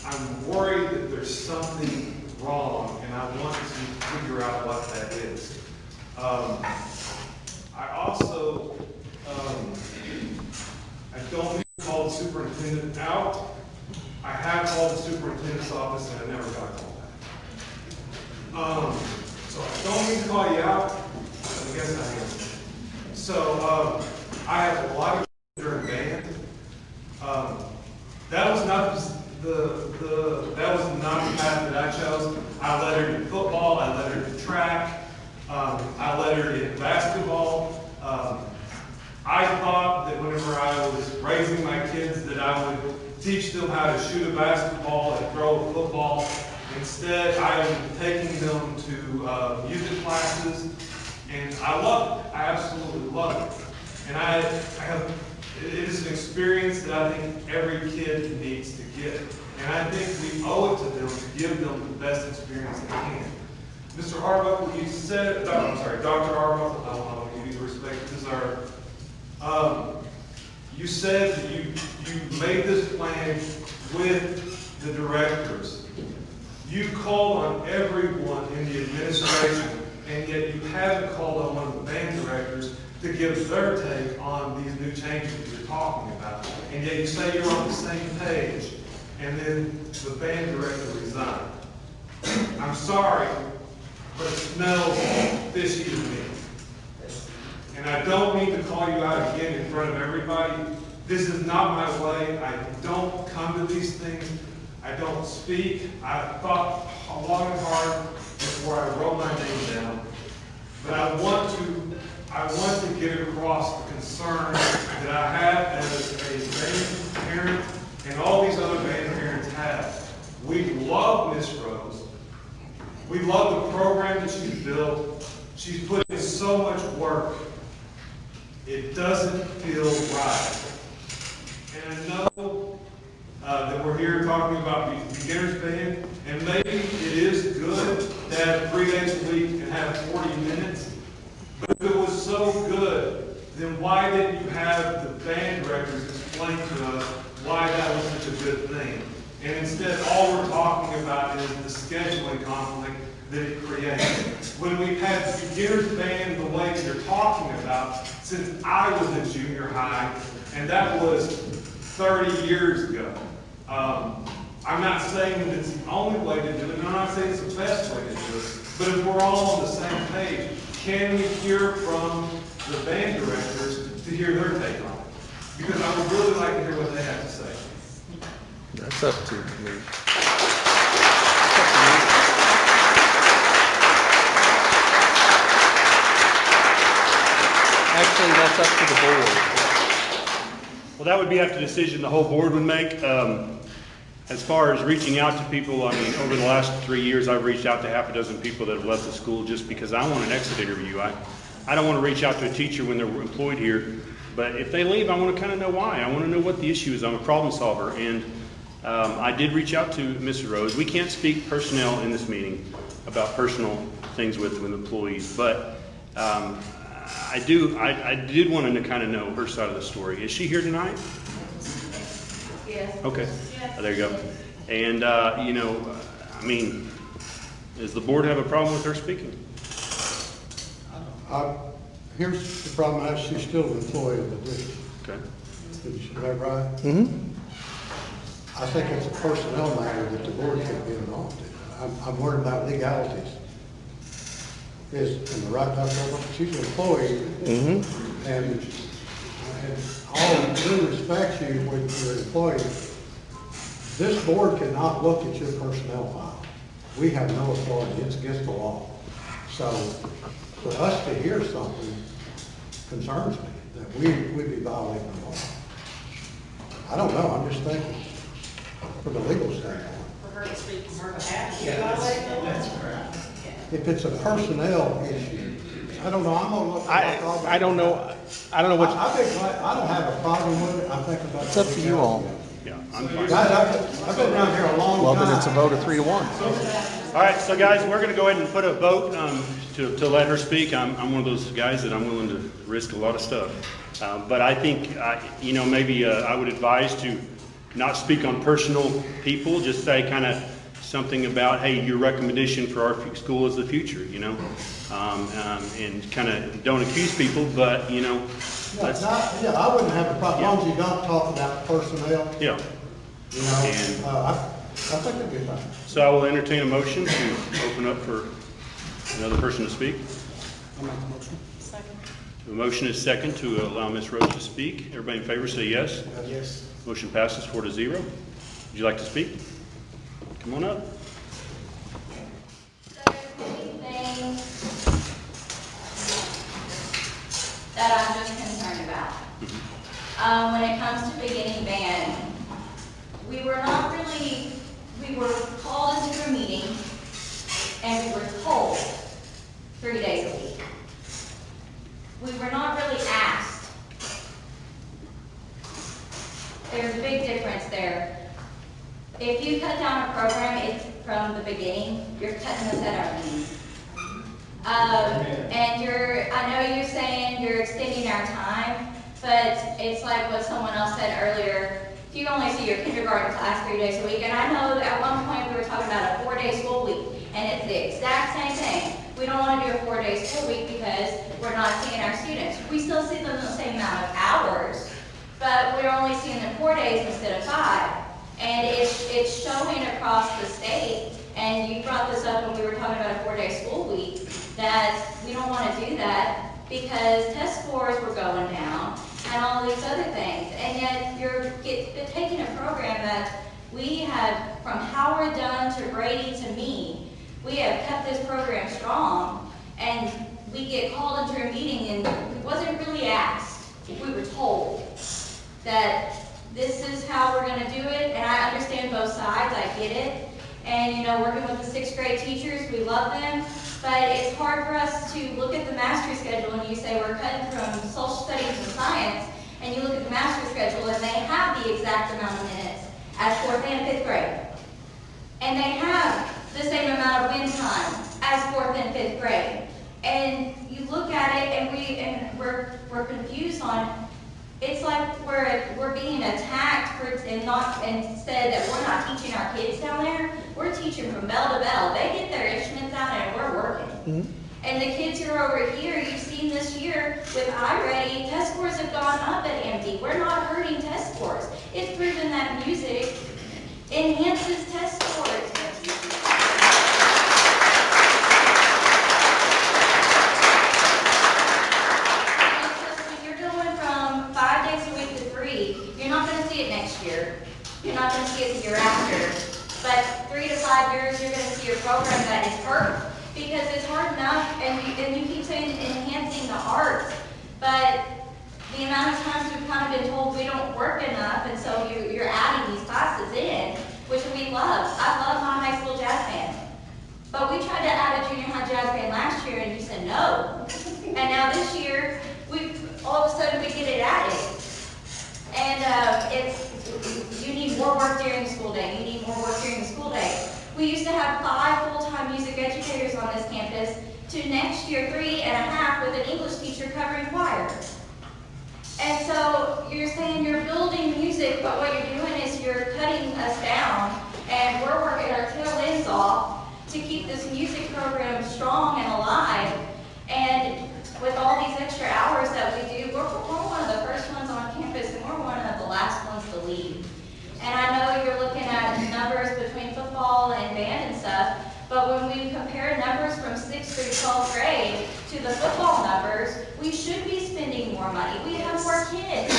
I'm worried that there's something wrong and I want to figure out what that is. I also, I don't need to call the superintendent out. I have called the superintendent's office and I never got a call back. So I don't need to call you out, but I guess I am. So I have a lot of during band. That was not that was not the path that I chose. I lettered in football, I lettered in track, I lettered in basketball. I thought that whenever I was raising my kids that I would teach them how to shoot a basketball and throw a football. Instead, I am taking them to music classes, and I love it. I absolutely love it. And it is an experience that I think every kid needs to get. And I think we owe it to them to give them the best experience they can. Mr. Arbuckle, you said, Dr. Arbuckle, I want to give you the respect to deserve. You said that you made this plan with the directors. You called on everyone in the administration, and yet you haven't called on one of the band directors to give their take on these new changes that you're talking about. And yet you say you're on the same page, and then the band director resigned. I'm sorry, but it smells fishy to me. And I I don't need to call you out again in front of everybody. This is not my way. I don't come to these things. I don't speak. I thought long and hard before I wrote my name down. But I want to get across the concern that I have as a band parent and all these other band parents have. We love Miss Rose. We love the program that she's built. She's put in so much work. It doesn't feel right. And I know that we're here talking about beginner's band, and maybe it is good to have 3 days a week and have 40 minutes. But if it was so good, then why didn't you have the band directors explain to us why that was such a good thing? And instead, all we're talking about is the scheduling conflict that it creates. When we've had beginner's band the way that you're talking about since I was in junior high, and that was 30 years ago. I'm not saying that it's the only way to do it, and I'm not saying it's the best way to do it, but if we're all on the same page, can we hear from the band directors to hear their take on it? Because I would really like to hear what they have to say. That's up to me. Actually, that's up to the board. Well, that would be after decision the whole board would make. As far as reaching out to people, I mean, over the last 3 years, I've reached out to half a dozen people that have left the school just because I want an exit interview. I don't want to reach out to a teacher when they're employed here, but if they leave, I want to kind of know why. I want to know what the issue is. I'm a problem solver, and I did reach out to Mrs. Rose. We can't speak personnel in this meeting about personal things with employees, but I did want to kind of know her side of the story. Is she here tonight? Yes. Okay, there you go. And, I mean, does the board have a problem with her speaking? Here's the problem, she's still an employee of the district. Okay. Is that right? Mm-hmm. I think it's a personnel matter that the board should be involved in. I'm worried about legalities. Am I right, Dr. Elba? She's an employee. Mm-hmm. And all due respect to you with your employee, this board cannot look at your personnel file. We have no authority. It's against the law. So for us to hear something concerns me, that we'd be violating the law. I don't know, I'm just thinking from a legal standpoint. For her to speak on her behalf, you violate the law. That's correct. If it's a personnel issue, I don't know, I'm gonna look. I don't know what, I don't have a problem with it, I'm thinking about. it's up to you all. Yeah, I'm fine. Guys, I've been around here a long time. Well, then it's a vote of 3-1. All right, so guys, we're going to go ahead and put a vote to let her speak. I'm one of those guys that I'm willing to risk a lot of stuff. But I think, maybe I would advise to not speak on personal people, just say kind of something about, hey, your recommendation for our school is the future, and kind of don't accuse people, but, let's. Yeah, I wouldn't have a problem, as long as you don't talk about personnel, Yeah. And- I think it'd be fine. So I will entertain a motion to open up for another person to speak. I'll make the motion. Second. The motion is second to allow Ms. Rose to speak. Everybody in favor say yes. Yes. Motion passes 4-0. Would you like to speak? Come on up. So there's many things that I'm just concerned about. When it comes to beginning band, we were called into a meeting and we were told 3 days a week. We were not really asked. There's a big difference there. If you cut down a program, it's from the beginning, you're cutting us at our knees. And I know you're saying you're extending our time, but it's like what someone else said earlier. If you only see your kindergarten class 3 days a week, and I know that at one point we were talking about a 4-day school week, and it's the exact same thing. We don't want to do a 4-day school week because we're not seeing our students. We still see them the same amount of hours, but we're only seeing them 4 days instead of 5. And it's showing across the state, and you brought this up when we were talking about a 4-day school week, that we don't want to do that. because test scores were going down and all these other things. And yet you're taking a program that we have, from Howard Dunn to Brady to me, we have kept this program strong, and we get called into a meeting and we wasn't really asked. We were told that this is how we're gonna do it, and I understand both sides, I get it. And you know, working with the 6th grade teachers, we love them, but it's hard for us to look at the mastery schedule and you say we're cutting from social studies and science, and you look at the mastery schedule and they have the exact amount of minutes as 4th and 5th grade. And they have the same amount of win time as 4th and 5th grade. And you look at it and we're confused on, it's like we're being attacked and said that we're not teaching our kids down there. We're teaching from bell to bell. They get their instruments out and we're working. And the kids who are over here, you've seen this year with iReady, test scores have gone up at MD. We're not hurting test scores. It's proven that music enhances test scores. You're not going to see it the year after, but 3 to 5 years, you're going to see a program that is hurt, because it's hard enough, and you keep saying enhancing the arts, but the amount of times we've kind of been told we don't work enough, and so you're adding these classes in, which we love. I love my high school jazz band, but we tried to add a junior high jazz band last year, and you said no, and now this year, all of a sudden we get it added, and you need more work during the school day. You need more work during the school day. We used to have 5 full-time music educators on this campus to next year 3.5 with an English teacher covering choir. And so you're saying you're building music, but what you're doing is you're cutting us down, and we're working our tail ends off to keep this music program strong and alive. And with all these extra hours that we do, we're one of the first ones on campus, and we're one of the last ones to leave. And I know you're looking at numbers between football and band and stuff, but when we compare numbers from 6th through 12th grade to the football numbers, we should be spending more money. We have more kids.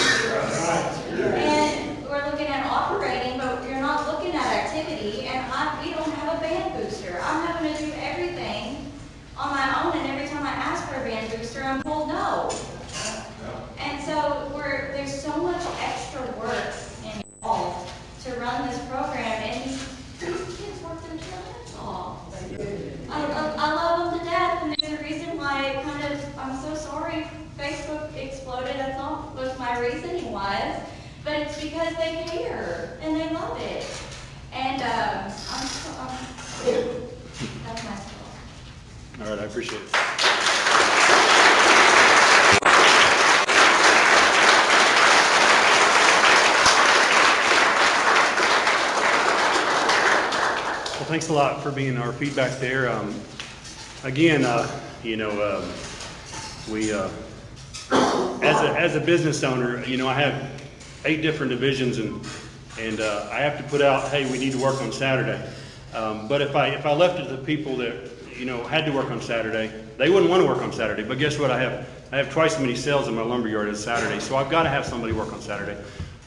And we're looking at operating, but you're not looking at activity, and we don't have a band booster. I'm having to do everything on my own, and every time I ask for a band booster, I'm told no. And so there's so much extra work involved to run this program, and these kids work their tails off. I love them to death, and there's a reason why I'm so sorry Facebook exploded. That's all what my reasoning was, but it's because they care and they love it. And that's my story. All right, I appreciate it. Well, thanks a lot for being our feedback there. Again, we, as a business owner, I have 8 different divisions, and I have to put out, hey, we need to work on Saturday. But if I left it to the people that had to work on Saturday, they wouldn't want to work on Saturday. But guess what? I have twice as many sales in my lumberyard as Saturday, so I've got to have somebody work on Saturday.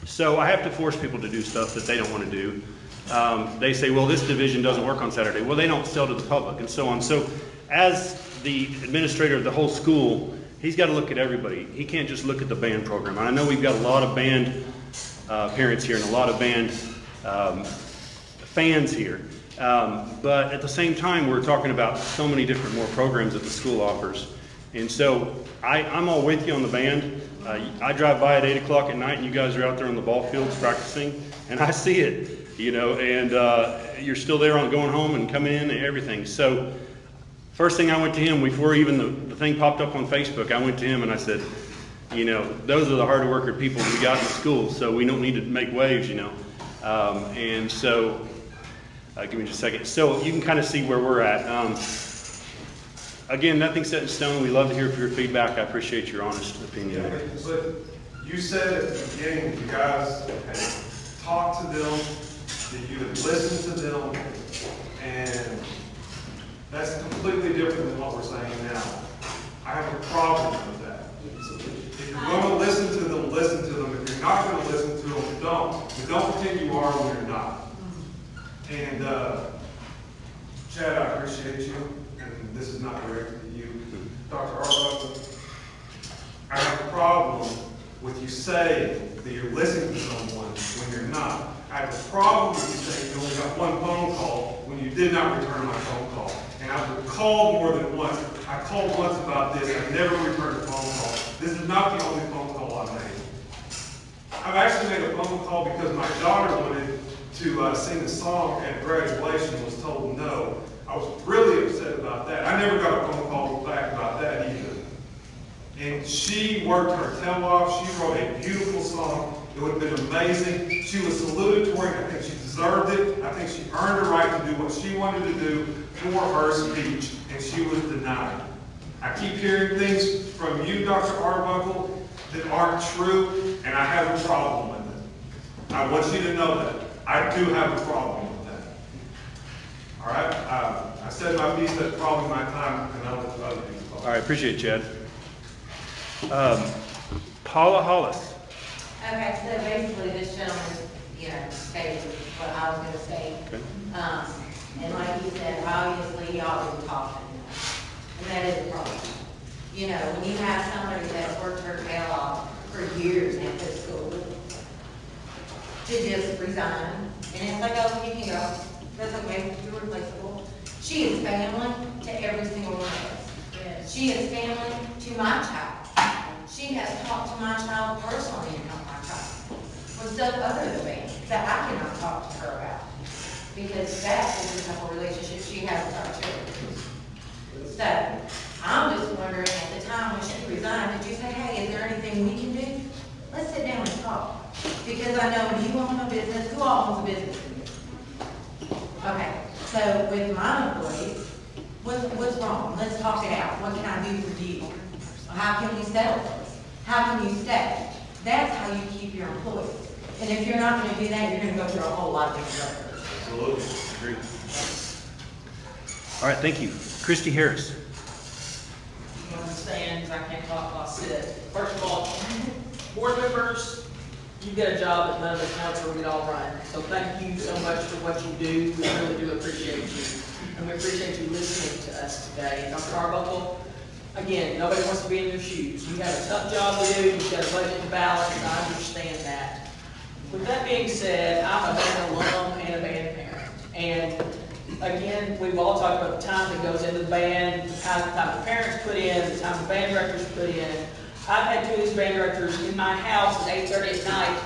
So I have to force people to do stuff that they don't want to do. They say, well, this division doesn't work on Saturday. Well, they don't sell to the public, and so on. So as the administrator of the whole school, he's got to look at everybody. He can't just look at the band program. And I know we've got a lot of band parents here and a lot of band fans here. But at the same time, we're talking about so many different more programs that the school offers. And so I'm all with you on the band. I drive by at 8 o'clock at night and you guys are out there on the ball fields practicing, and I see it, and you're still there on going home and coming in and everything. So first thing I went to him, before even the thing popped up on Facebook, I went to him and I said, those are the hard worker people we got in school, so we don't need to make waves, and so give me just a second. So you can kind of see where we're at. Again, nothing's set in stone. We love to hear your feedback. I appreciate your honest opinion. Yeah, but you said at the beginning, you guys had talked to them, that you had listened to them, and that's completely different than what we're saying now. I have a problem with that. If you're going to listen to them, listen to them. If you're not going to listen to them, don't. But don't pretend you are when you're not. And Chad, I appreciate you, and this is not directed at you. Dr. Arbuckle, I have a problem with you saying that you're listening to someone when you're not. I have a problem with you saying you only got one phone call when you did not return my phone call. And I've called more than once. I called once about this. I never returned a phone call. This is not the only phone call I made. I've actually made a phone call because my daughter wanted to sing a song at graduation and was told no. I was really upset about that. I never got a phone call back about that either. And she worked her tail off. She wrote a beautiful song. It would have been amazing. She was salutatoric. I think she deserved it. I think she earned the right to do what she wanted to do for her speech, and she was denied. I keep hearing things from you, Dr. Arbuckle, that aren't true, and I have a problem with it. I want you to know that. I do have a problem with that. All right? I said my piece. That's probably my time, and I'll let other people talk. All right, appreciate it, Chad. Paula Hollis. Okay, so basically this gentleman, stated what I was gonna say. Okay. And like he said, obviously y'all didn't talk to him. And that is a problem. When you have somebody that's worked her tail off for years at this school to just resign, and it's like, oh, you can go. That's okay, you're replaceable. She is family to every single one of us. Yes. She is family to my child. She has talked to my child personally and helped my child with stuff other than me that I cannot talk to her about. Because that is the type of relationship she has with our children. So, I'm just wondering, at the time when she resigned, did you say, hey, is there anything we can do? Let's sit down and talk. Because I know you own a business, who all owns a business in here? Okay, so with my employees, what's wrong? Let's talk it out. What can I do for you? How can we settle this? How can you stay? That's how you keep your employees. And if you're not going to do that, you're going to go through a whole lot of different records. Absolutely. Agreed. All right, thank you. Christy Harris. I understand, because I can't talk while I sit. First of all, board members, you've got a job that none of us know where we all run. So thank you so much for what you do. We really do appreciate you. And we appreciate you listening to us today. Dr. Arbuckle, again, nobody wants to be in your shoes. You have a tough job to do. You've got a budget to balance, and I understand that. With that being said, I'm a band alum and a band parent. And again, we've all talked about the time that goes into the band, the time the parents put in, the time the band directors put in. I've had two of these band directors in my house at 8:30 at night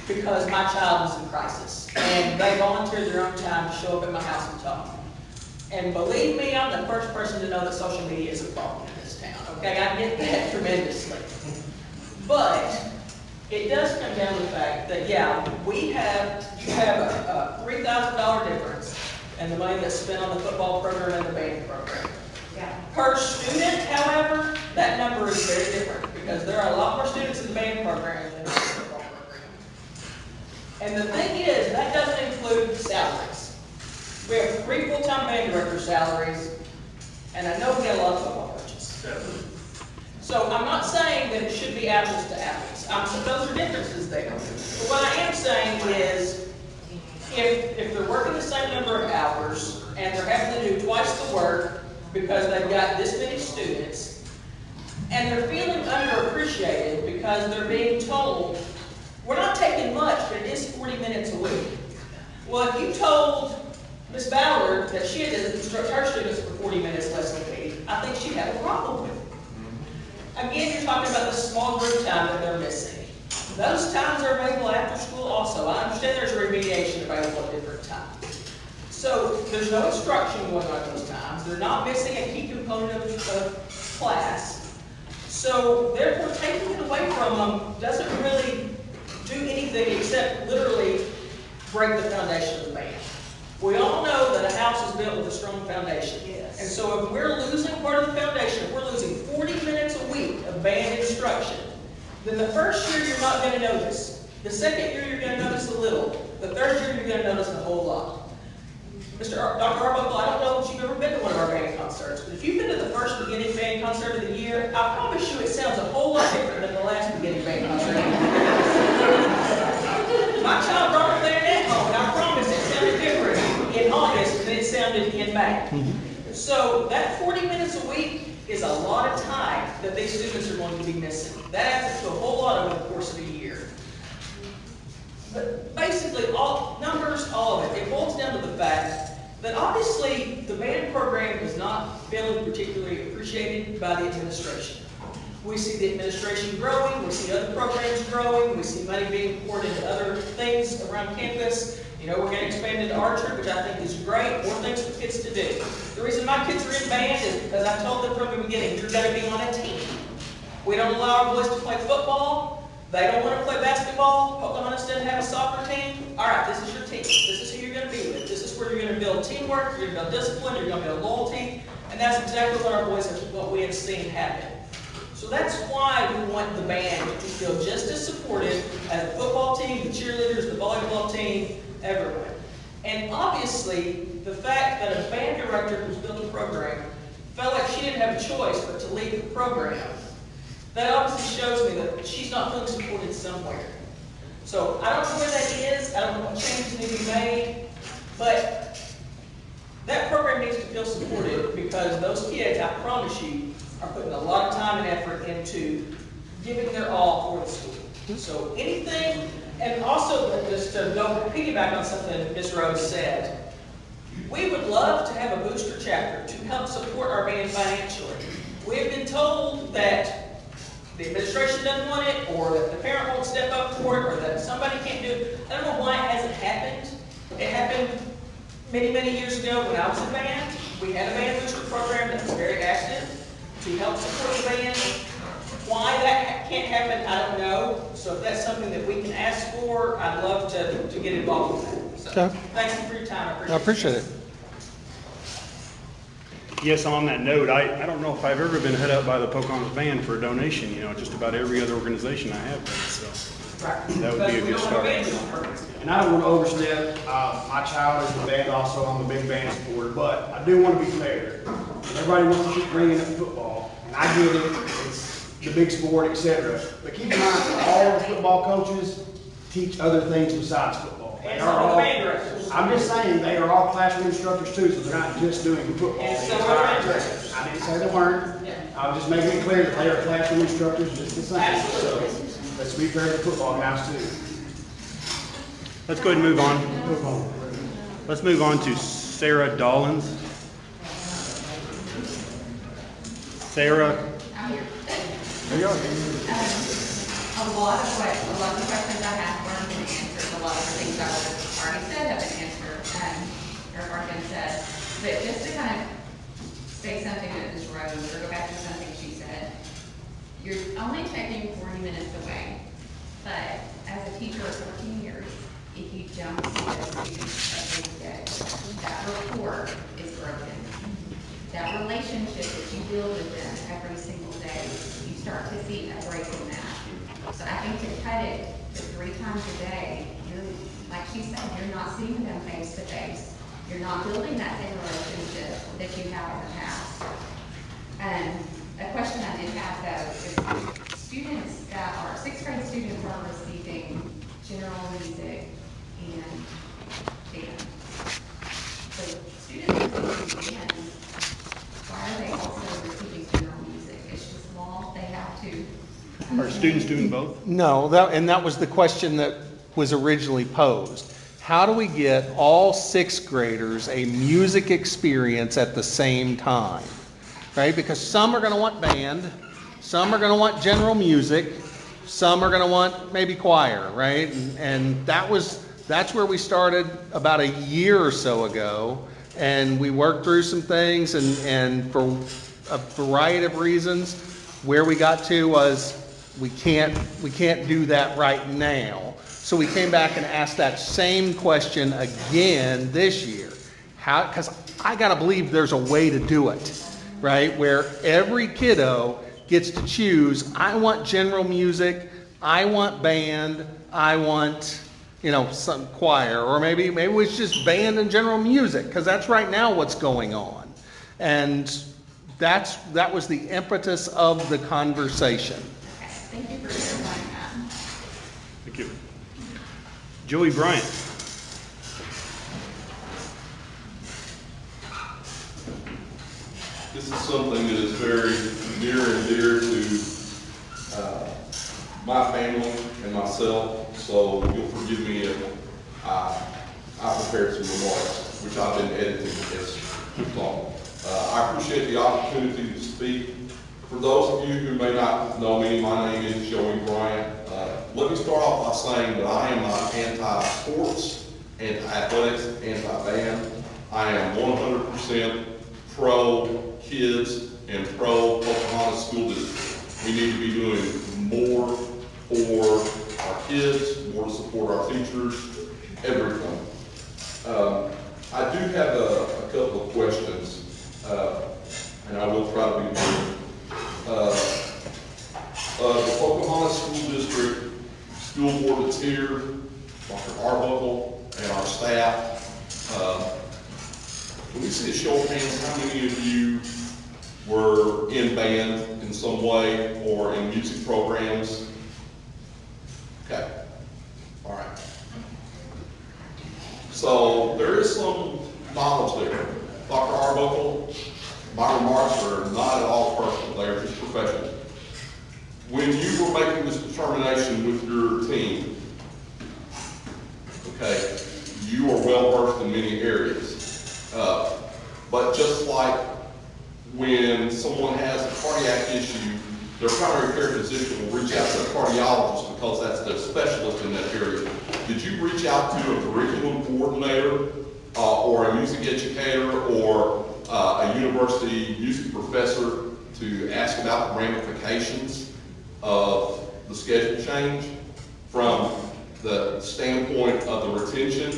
because my child was in crisis. And they volunteered their own time to show up at my house and talk. And believe me, I'm the first person to know that social media is a problem in this town. Okay, I get that tremendously. But it does come down to the fact that, yeah, you have a $3,000 difference in the money that's spent on the football program and the band program. Yeah. Per student, however, that number is very different because there are a lot more students in the band program than in the football program. And the thing is, that doesn't include salaries. We have 3 full-time band director salaries, and I know we got a lot of football coaches. So I'm not saying that it should be apples to apples. Those are differences there. But what I am saying is, if they're working the same number of hours and they're having to do twice the work because they've got this many students, and they're feeling underappreciated because they're being told, we're not taking much, but it is 40 minutes a week. Well, if you told Ms. Ballard that she had to instruct her students for 40 minutes less than a week, I think she'd have a problem with it. Again, you're talking about the small group time that they're missing. Those times are available after school also. I understand there's remediation available at different times. So there's no instruction going on at those times. They're not missing a key component of class. So therefore, taking it away from them doesn't really do anything except literally break the foundation of the band. We all know that a house is built with a strong foundation. Yes. And so if we're losing part of the foundation, if we're losing 40 minutes a week of band instruction, then the first year you're not going to notice. The second year you're going to notice a little. The third year you're going to notice a whole lot. Dr. Arbuckle, I don't know if you've ever been to one of our band concerts, but if you've been to the first beginning band concert of the year, I promise you it sounds a whole lot different than the last beginning band concert. My child brought a clarinet home, and I promise it sounded different in August than it sounded in May. So that 40 minutes a week is a lot of time that these students are going to be missing. That adds up to a whole lot over the course of a year. But basically, all of it, it boils down to the fact that obviously the band program is not feeling particularly appreciated by the administration. We see the administration growing, we see other programs growing, we see money being poured into other things around campus. You know, we're going to expand into archery, which I think is great, more things for kids to do. The reason my kids are in band is because I told them from the beginning, you're going to be on a team. We don't allow our boys to play football. They don't want to play basketball. Pocahontas doesn't have a soccer team. All right, this is your team. This is who you're going to be with. This is where you're going to build teamwork, you're going to build discipline, you're going to build loyalty. And that's exactly what we have seen happen. So that's why we want the band to feel just as supported as the football team, the cheerleaders, the volleyball team, everyone. And obviously, the fact that a band director who's built a program felt like she didn't have a choice but to lead the program, that obviously shows me that she's not feeling supported somewhere. So I don't know where that is, I don't know what changes need to be made, but that program needs to feel supported because those kids, I promise you, are putting a lot of time and effort into giving their all for the school. So anything, and also just to go piggyback on something Ms. Rose said, we would love to have a booster chapter to help support our band financially. We have been told that the administration doesn't want it, or that the parent won't step up for it, or that somebody can't do it. I don't know why it hasn't happened. It happened many, many years ago when I was in band. We had a band booster program that was very active to help support the band. Why that can't happen, I don't know. So if that's something that we can ask for, I'd love to get involved with that. So, Okay. thank you for your time. I appreciate it. Yes, on that note, I don't know if I've ever been hit up by the Pocahontas Band for a donation. You know, just about every other organization I have been, so that would be a good start. And I don't want to overstep, my child is in the band also, I'm a big band supporter, but I do want to be fair. Everybody wants to keep bringing up football, and I get it, it's the big sport, etc. But keep in mind, all the football coaches teach other things besides football. They are all, I'm just saying, they are all classroom instructors too, so they're not just doing football. And so are band directors. I didn't say they weren't. I was just making it clear that they are classroom instructors just the same. So let's be fair to football guys too. Let's go ahead and move on. Let's move on to Sarah Dollins. Sarah. I'm here. There you are. A lot of the questions I have weren't been answered. A lot of the things I would have already said have been answered, or been said. But just to kind of say something that Ms. Rose, or go back to something she said, you're only taking 40 minutes away. But as a teacher of 14 years, if you don't see those students every day, that rapport is broken. That relationship that you build with them every single day, you start to see a break in that. So I think to cut it to 3 times a day, like she said, you're not seeing them face to face. You're not building that same relationship that you have in the past. A question I did have though is students that are, 6th grade students are receiving general music and band. So students receiving band, why are they also receiving general music? It's just law, they have to. Are students doing both? No, that was the question that was originally posed. How do we get all 6th graders a music experience at the same time? Right? Because some are going to want band, some are going to want general music, some are going to want maybe choir, right? And that's where we started about a year or so ago, and we worked through some things, and for a variety of reasons, where we got to was we can't do that right now. So we came back and asked that same question again this year. How? Because I got to believe there's a way to do it, right? Where every kiddo gets to choose, I want general music, I want band, I want some choir, or maybe it's just band and general music, because that's right now what's going on. And that was the impetus of the conversation. Okay, thank you for clarifying that. Thank you. Joey Bryant. This is something that is very near and dear to my family and myself, so you'll forgive me if I prepared some remarks, which I've been editing as long. I appreciate the opportunity to speak. For those of you who may not know me, my name is Joey Bryant. Let me start off by saying that I am not anti-sports, anti-athletics, anti-band. I am 100% pro-kids and pro-Pocahontas School District. We need to be doing more for our kids, more to support our teachers, everything. I do have a couple of questions, and I will try to be brief. The Pocahontas School District School Board that's here, Dr. Arbuckle, and our staff, can we see a show of hands, how many of you were in band in some way or in music programs? Okay, all right. So there is some knowledge there. Dr. Arbuckle, my remarks are not at all personal, they are just professional. When you were making this determination with your team, okay, you are well versed in many areas. But just like when someone has a cardiac issue, their primary care physician will reach out to a cardiologist because that's the specialist in that area. Did you reach out to a curriculum coordinator or a music educator or a university music professor to ask about the ramifications of the schedule change from the standpoint of the retention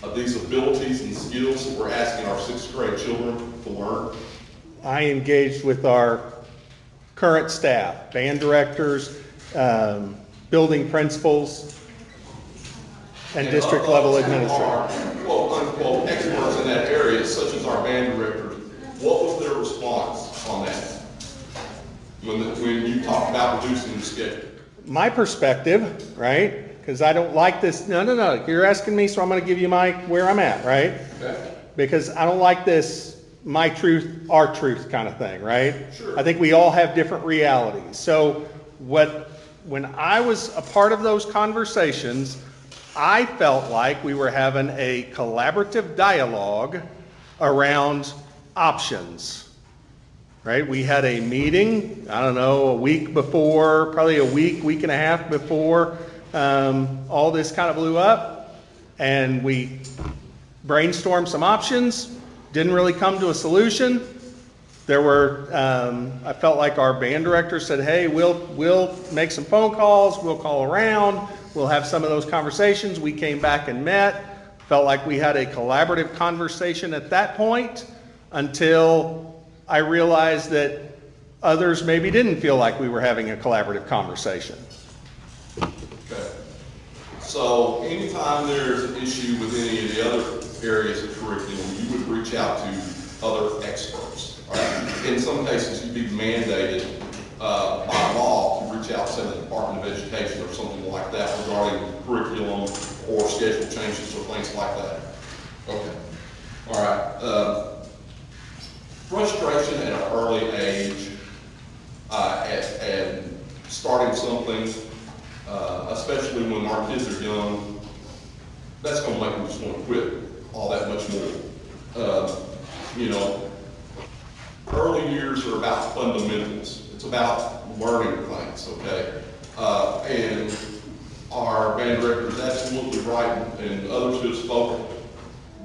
of these abilities and skills that we're asking our 6th grade children to learn? I engaged with our current staff, band directors, building principals, and district level administrators. Quote unquote experts in that area, such as our band directors. What was their response on that when you talked about reducing the schedule? My perspective, right? Because I don't like this. No. You're asking me, so I'm going to give you where I'm at, right? Okay. Because I don't like this my truth, our truth kind of thing, right? Sure. I think we all have different realities. So when I was a part of those conversations, I felt like we were having a collaborative dialogue around options, right? We had a meeting, I don't know, a week before, probably a week and a half before all this kind of blew up, and we brainstormed some options, didn't really come to a solution. There were, I felt like our band director said, hey, we'll make some phone calls, we'll call around, we'll have some of those conversations. We came back and met, felt like we had a collaborative conversation at that point until I realized that others maybe didn't feel like we were having a collaborative conversation. Okay. So anytime there's an issue with any of the other areas of curriculum, you would reach out to other experts. Right? In some cases, you'd be mandated by law to reach out to the Department of Education or something like that regarding curriculum or schedule changes or things like that. Okay. All right. Frustration at an early age and starting something, especially when our kids are young, that's going to make them just want to quit all that much more. Early years are about fundamentals. It's about learning things, okay? And our band director is absolutely right, and others who have spoken.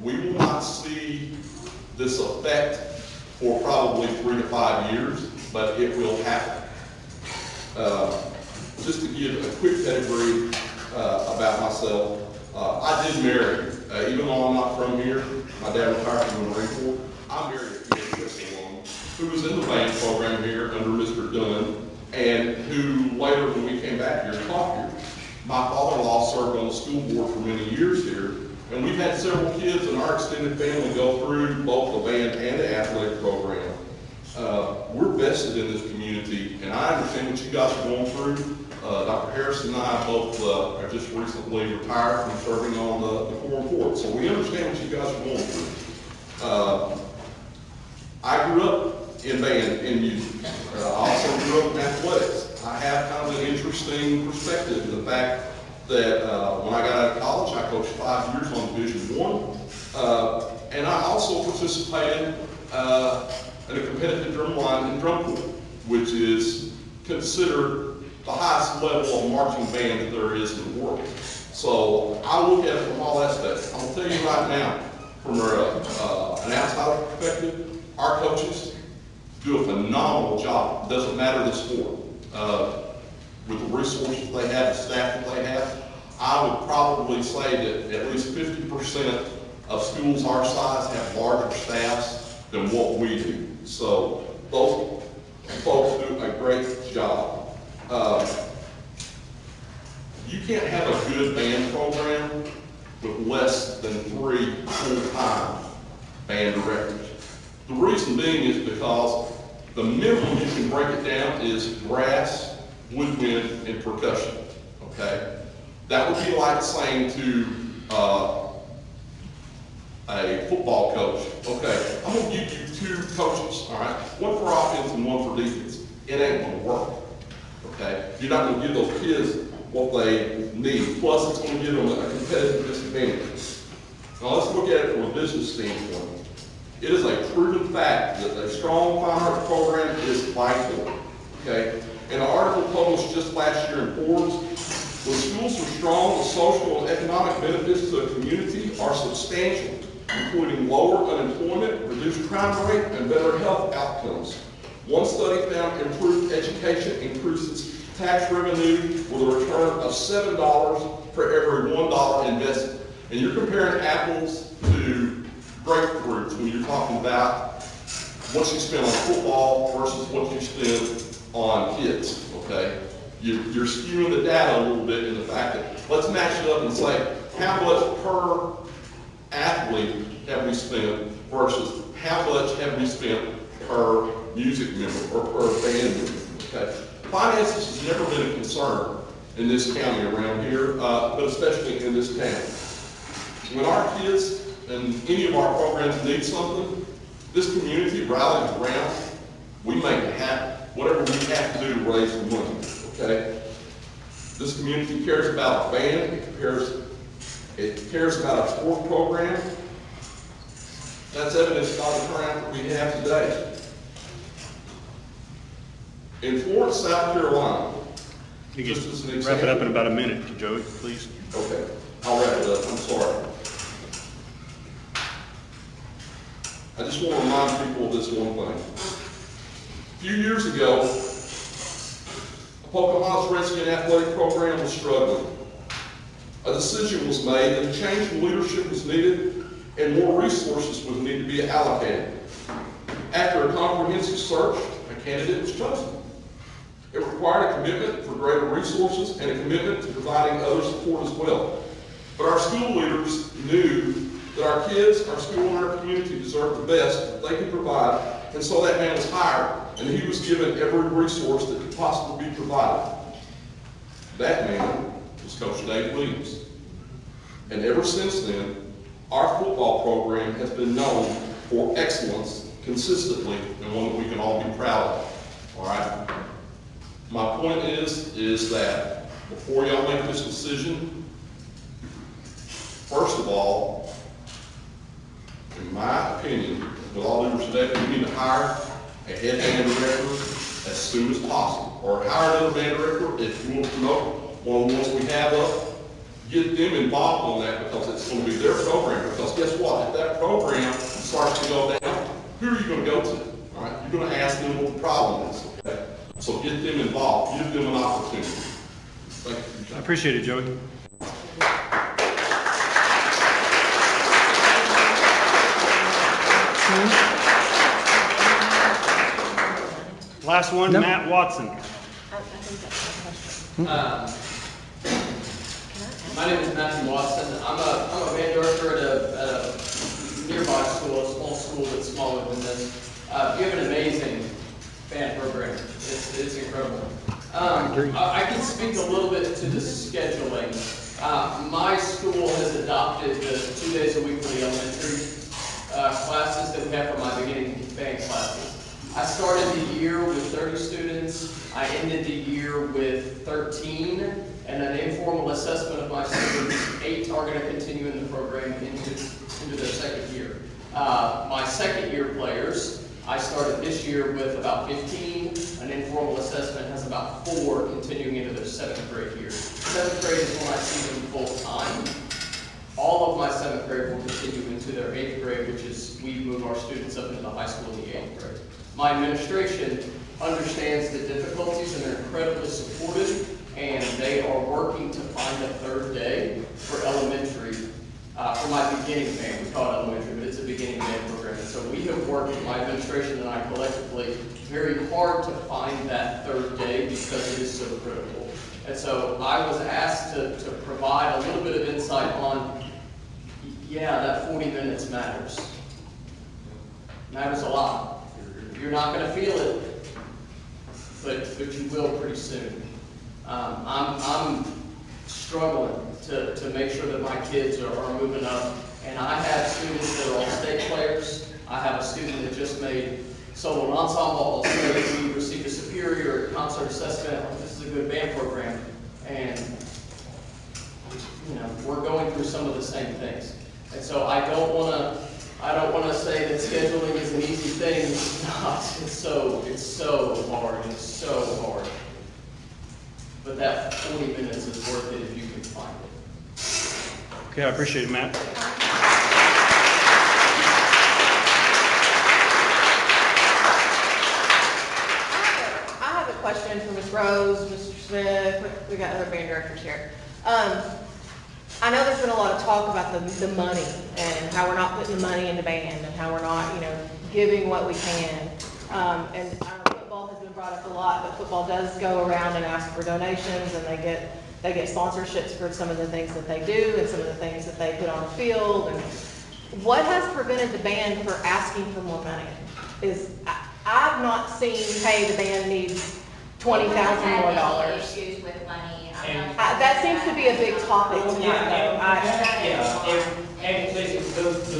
We will not see this effect for probably 3 to 5 years, but it will happen. Just to give a quick pedigree about myself, I did marry. Even though I'm not from here, my dad retired from the Marine Corps. I married a woman who was in the band program here under Mr. Dunn, and who later, when we came back here, taught here. My father-in-law served on the school board for many years here, and we've had several kids in our extended family go through both the band and the athletic program. We're vested in this community, and I understand what you guys are going through. Dr. Harrison and I both are just recently retired from serving on the foreign court, so we understand what you guys are going through. I grew up in band and music. I also grew up in athletics. I have kind of an interesting perspective in the fact that when I got out of college, I coached 5 years on Division I, and I also participated in a competitive drum line and drum corps, which is considered the highest level of marching band that there is in the world. So I look at it from all aspects. I'm gonna tell you right now, from an outsider perspective, our coaches do a phenomenal job. It doesn't matter the sport. With the resources they have, the staff that they have, I would probably say that at least 50% of schools our size have larger staffs than what we do. So those folks do a great job. You can't have a good band program with less than 3 full-time band directors. The reason being is because the minimum you can break it down is brass, woodwind, and percussion, okay? That would be like saying to a football coach, okay, I'm gonna give you 2 coaches, all right? One for offense and one for defense. It ain't gonna work, okay? You're not gonna give those kids what they need, plus it's gonna give them a competitive disadvantage. Now let's look at it from a business standpoint. It is a proven fact that a strong fine arts program is vital, okay? In an article published just last year in Forbes, when schools are strong, the social and economic benefits to the community are substantial, including lower unemployment, reduced crime rate, and better health outcomes. One study found improved education increases tax revenue with a return of $7 for every $1 invested. And you're comparing apples to grapefruits when you're talking about what you spend on football versus what you spend on kids, okay? You're skewing the data a little bit in the fact that let's match it up and say, how much per athlete have we spent versus how much have we spent per music member or per band member, okay? Finances has never been a concern in this county around here, but especially in this town. When our kids and any of our programs need something, this community rallies around, we make it happen. Whatever we have to do to raise the money, okay? This community cares about our band, it cares about our sport program. That's evidenced by the turnout that we have today. In Florence, South Carolina, You just as an can example. wrap it up in about a minute, Joey, please. Okay, I'll wrap it up, I'm sorry. I just want to remind people of this one thing. A few years ago, the Pocahontas Redskin athletic program was struggling. A decision was made that a change in leadership was needed and more resources would need to be allocated. After a comprehensive search, a candidate was chosen. It required a commitment for greater resources and a commitment to providing other support as well. But our school leaders knew that our kids, our school, and our community deserved the best that they could provide, and so that man was hired, and he was given every resource that could possibly be provided. That man was Coach Dave Williams. And ever since then, our football program has been known for excellence consistently, and one that we can all be proud of. All right? My point is that before y'all make this decision, first of all, in my opinion, with all due respect, we need to hire a head band director as soon as possible, or hire another band director if you want to promote one of the ones we have up. Get them involved on that because it's going to be their program. Because guess what? If that program starts to go down, who are you going to go to? All right, you're going to ask them what the problem is. Okay, so get them involved. Give them an opportunity. Thank you. I appreciate it, Joey. Last one, No. Matt Watson. I think that's my question. My name is Matthew Watson. I'm a band director at a nearby school, a small school that's smaller than this. You have an amazing band program. It's incredible. I can speak a little bit to the scheduling. My school has adopted the 2 days a week for the elementary classes that we have for my beginning band classes. I started the year with 30 students. I ended the year with 13, and an informal assessment of my students. 8 are going to continue in the program into their second year. My second year players, I started this year with about 15. An informal assessment has about 4 continuing into their 7th grade year. 7th grade is when I see them full time. All of my 7th grade will continue into their 8th grade, which is we move our students up into the high school in the 8th grade. My administration understands the difficulties and they're incredibly supportive, and they are working to find a 3rd day for elementary, for my beginning band. We call it elementary, but it's a beginning band program. And so we have worked, my administration and I collectively, very hard to find that 3rd day because it is so critical. And so I was asked to provide a little bit of insight on, yeah, that 40 minutes matters. Matters a lot. You're not going to feel it, but you will pretty soon. I'm struggling to make sure that my kids are moving up, and I have students that are all state players. I have a student that just made solo and ensemble all state. We received a superior concert assessment. This is a good band program, and we're going through some of the same things. And so I don't want to say that scheduling is an easy thing. It's not. It's so hard. It's so hard. But that 40 minutes is worth it if you can find it. Okay, I appreciate it, Matt. I have a question for Ms. Rose, Mr. Smith. We got other band directors here. I know there's been a lot of talk about the money and how we're not putting the money in the band and how we're not, giving what we can. And football has been brought up a lot, but football does go around and ask for donations, and they get sponsorships for some of the things that they do and some of the things that they put on the field. And what has prevented the band for asking for more money? I've not seen, hey, the band needs $20,000 more dollars. Issues with money. That seems to be a big topic tonight, though. And the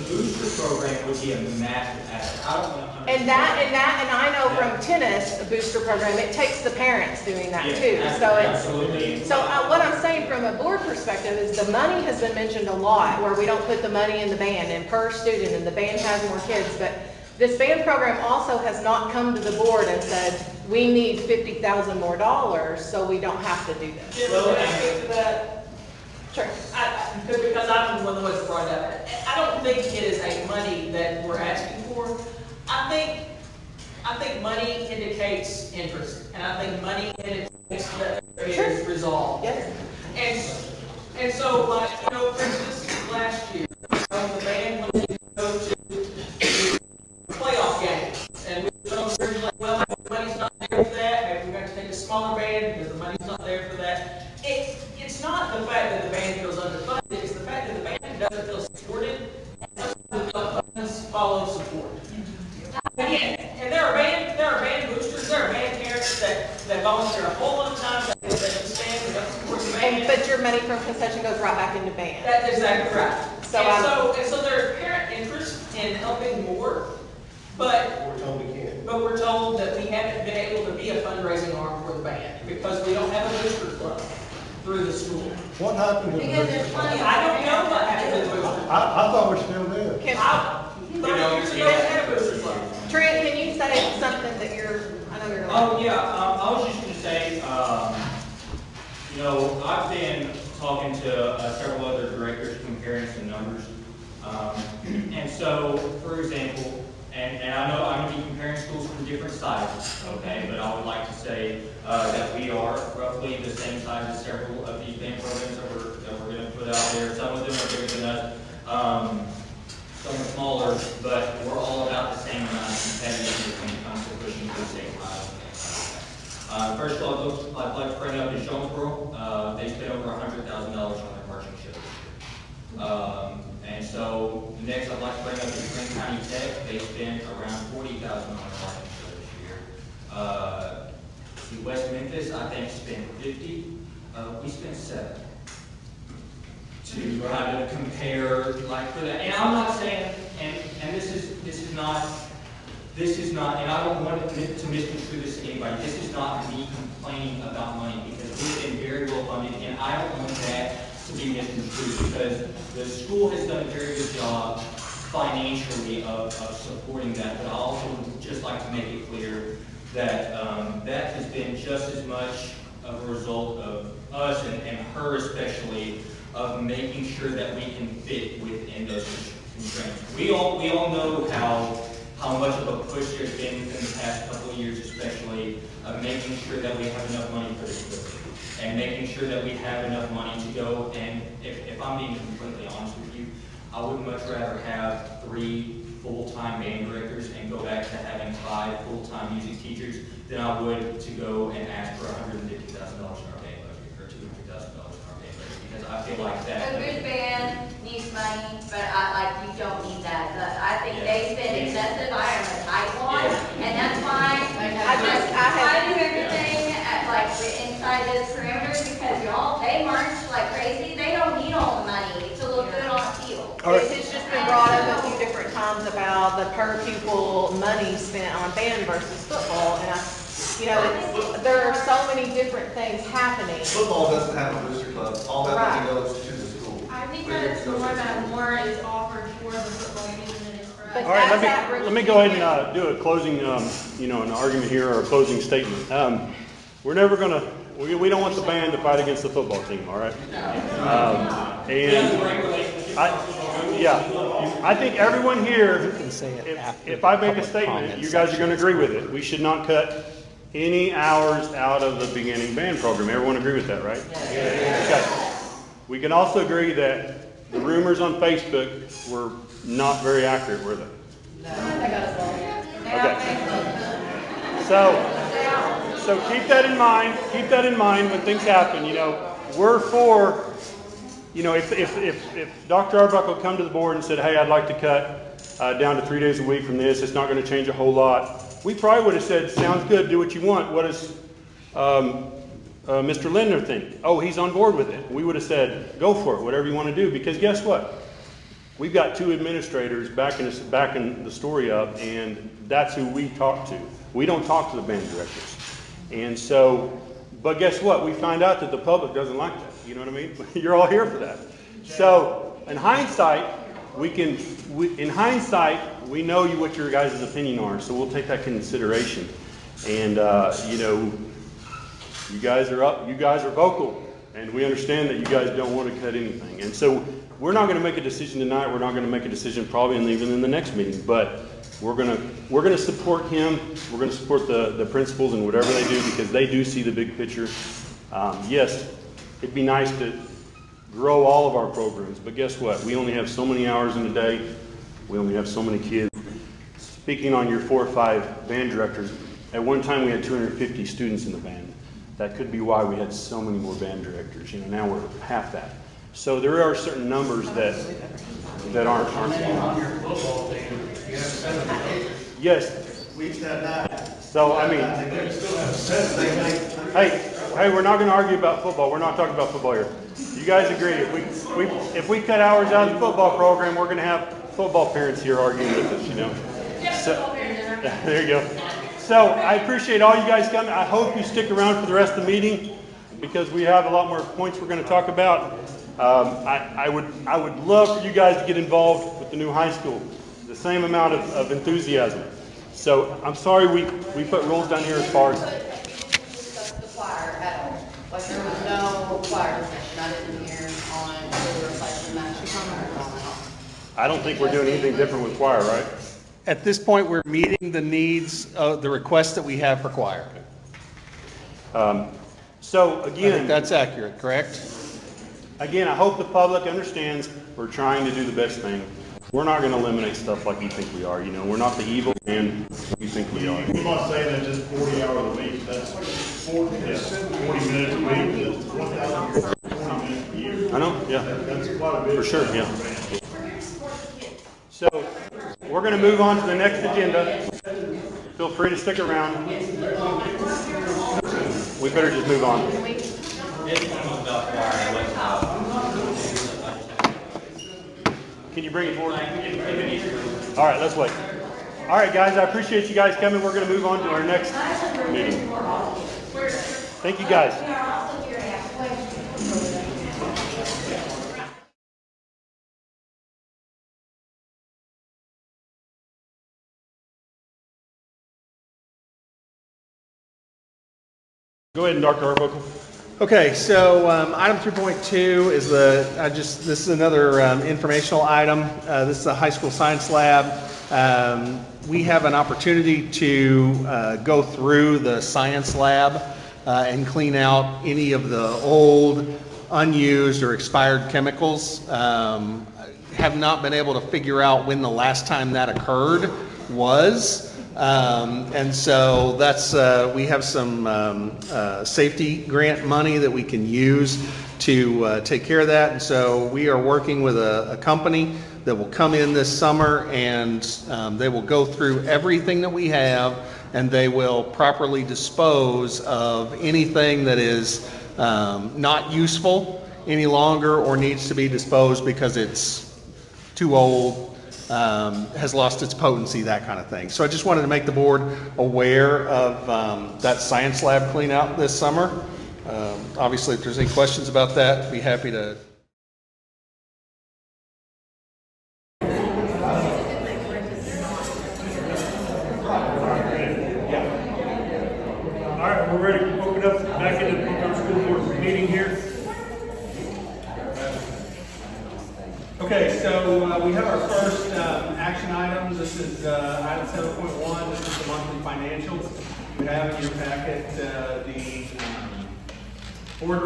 booster program would be a massive asset. I don't want to. And I know from tennis, a booster program, it takes the parents doing that too. So what I'm saying from a board perspective is the money has been mentioned a lot, where we don't put the money in the band and per student, and the band has more kids. But this band program also has not come to the board and said, we need $50,000 more, so we don't have to do this. Can I speak to that? Sure. Because I'm one of the ones that brought it up. I don't think it is a money that we're asking for. I think money indicates interest, and I think money indicates that there is resolve. Yes. And so, like, for instance, last year, the band wanted to go to playoff games, and we were like, well, the money's not there for that. Maybe we're going to take a smaller band because the money's not there for that. It's not the fact that the band feels underfunded, it's the fact that the band doesn't feel supported, and doesn't follow support. And there are band boosters, there are band parents that volunteer a whole lot of time, that can stand and support the band. But your money from concession goes right back into band. That's exactly right. So so there's parent interest in helping more, but we're told that we haven't been able to be a fundraising arm for the band because we don't have a booster club through the school. What happened to the booster club? I don't know what happened to the booster club. I thought we still did. 30 years ago, we had a booster club. Trent, can you say something that I know you're. Oh, yeah, I was just going to say, I've been talking to several other directors comparing some numbers. And so, for example, and I know I'm going to be comparing schools from different sizes, okay, but I would like to say that we are roughly the same size as several of these band programs that we're going to put out there. Some of them are bigger than us. Some are smaller, but we're all about the same amount of competitiveness when it comes to pushing for the same First of all, I'd like to bring up is Jonesboro. They spent over $100,000 on their marching coaches, I think, spent 50, we spent 7. To kind of compare, like, for that, and I'm not saying, and this is not, and I don't want it to misconstrue this to anybody, this is not me complaining about money, because we've been very well funded, and I don't want that to be misconstrued, because the school has done a very good job financially of supporting that, but I also would just like to make it clear that that has been just as much of a result of us and her especially, of making sure that we can fit within those constraints. We all know how much of a push there's been in the past couple of years, especially of making sure that we have enough money for this building, and making sure that we have enough money to go. And if I'm being completely honest with you, I would much rather have 3 full-time band directors and go back to having 5 full-time music teachers than I would to go and ask for $150,000 in our band budget or $200,000 in our band budget, because I feel like that. A good band needs money, but you don't need that. I think they spend excessive. I am a tight one, and that's why I do everything inside those perimeters, because y'all, they march like crazy. They don't need all the money to look good on the field. It's just been brought up a few different times about the per pupil money spent on band versus football, and there are so many different things happening. Football doesn't have a booster club. All that money goes to the school. I think that it's more that more is offered for the football team than it is for us. But All right, let me go ahead and do a closing, an argument here or a closing statement. We're never gonna, we don't want the band to fight against the football team, all right? I think everyone here, if I make a statement, you guys are gonna agree with it. We should not cut any hours out of the beginning band program. Everyone agree with that, right? Okay. We can also agree that the rumors on Facebook were not very accurate, were they? Okay. So keep that in mind. Keep that in mind when things happen. We're for, if Dr. Arbuckle come to the board and said, hey, I'd like to cut down to 3 days a week from this, it's not going to change a whole lot. We probably would have said, sounds good, do what you want. What does Mr. Lindner think? Oh, he's on board with it. We would have said, go for it, whatever you want to do. Because guess what? We've got 2 administrators backing the story up, and that's who we talk to. We don't talk to the band directors. And so, but guess what? We find out that the public doesn't like that. You know what I mean? You're all here for that. So, in hindsight, we know what your guys' opinion are, so we'll take that into consideration. And you guys are vocal, and we understand that you guys don't want to cut anything. And so we're not going to make a decision tonight. We're not going to make a decision probably even in the next meeting, but we're going to support him. We're going to support the principals and whatever they do, because they do see the big picture. Yes, it'd be nice to grow all of our programs, but guess what? We only have so many hours in a day. We only have so many kids. Speaking on your 4 or 5 band directors, at one time we had 250 students in the band. That could be why we had so many more band directors. Now we're half that. So there are certain numbers that aren't. On your football team, you have 7 kids. Yes. We've had that. So, they still have 7. Hey, we're not going to argue about football. We're not talking about football here. You guys agree? If we cut hours out of the football program, we're going to have football parents here arguing with us. So, there you go. So I appreciate all you guys coming. I hope you stick around for the rest of the meeting, because we have a lot more points we're going to talk about. I would love for you guys to get involved with the new high school. The same amount of enthusiasm. So I'm sorry we put rules down here as far as. The choir at all. Like there was no choir session. I didn't hear on the replacement match. I don't think we're doing anything different with choir, right? At this point, we're meeting the needs of the requests that we have for choir. So I again, think that's accurate, correct? Again, I hope the public understands we're trying to do the best thing. We're not going to eliminate stuff like you think we are. We're not the evil man you think we are. I'm not saying that just 40 hours a week. That's 40 minutes a week. That's 1,040 minutes a year. I know, yeah. That's quite a bit. For sure, yeah. So we're going to move on to the next agenda. Feel free to stick around. we better just move on. It's one of the fire, Can you bring it forward? All right, let's wait. All right, guys, I appreciate you guys coming. We're going to move on to our next meeting. Thank you, guys. Go ahead, Dr. Arbuckle. Okay, so item 3.2 is this is another informational item. This is a high school science lab. We have an opportunity to go through the science lab and clean out any of the old, unused, or expired chemicals. Have not been able to figure out when the last time that occurred was. And so that's we have some safety grant money that we can use to take care of that. And so we are working with a company that will come in this summer, and they will go through everything that we have, and they will properly dispose of anything that is not useful any longer or needs to be disposed because it's too old, has lost its potency, that kind of thing. So I just wanted to make the board aware of that science lab clean out this summer. Obviously, if there's any questions about that, I'd be happy to. All right, we're ready to open up back into our school board meeting here. Okay, so we have our first action item. This is item 7.1. This is the monthly financials. You have in your packet the board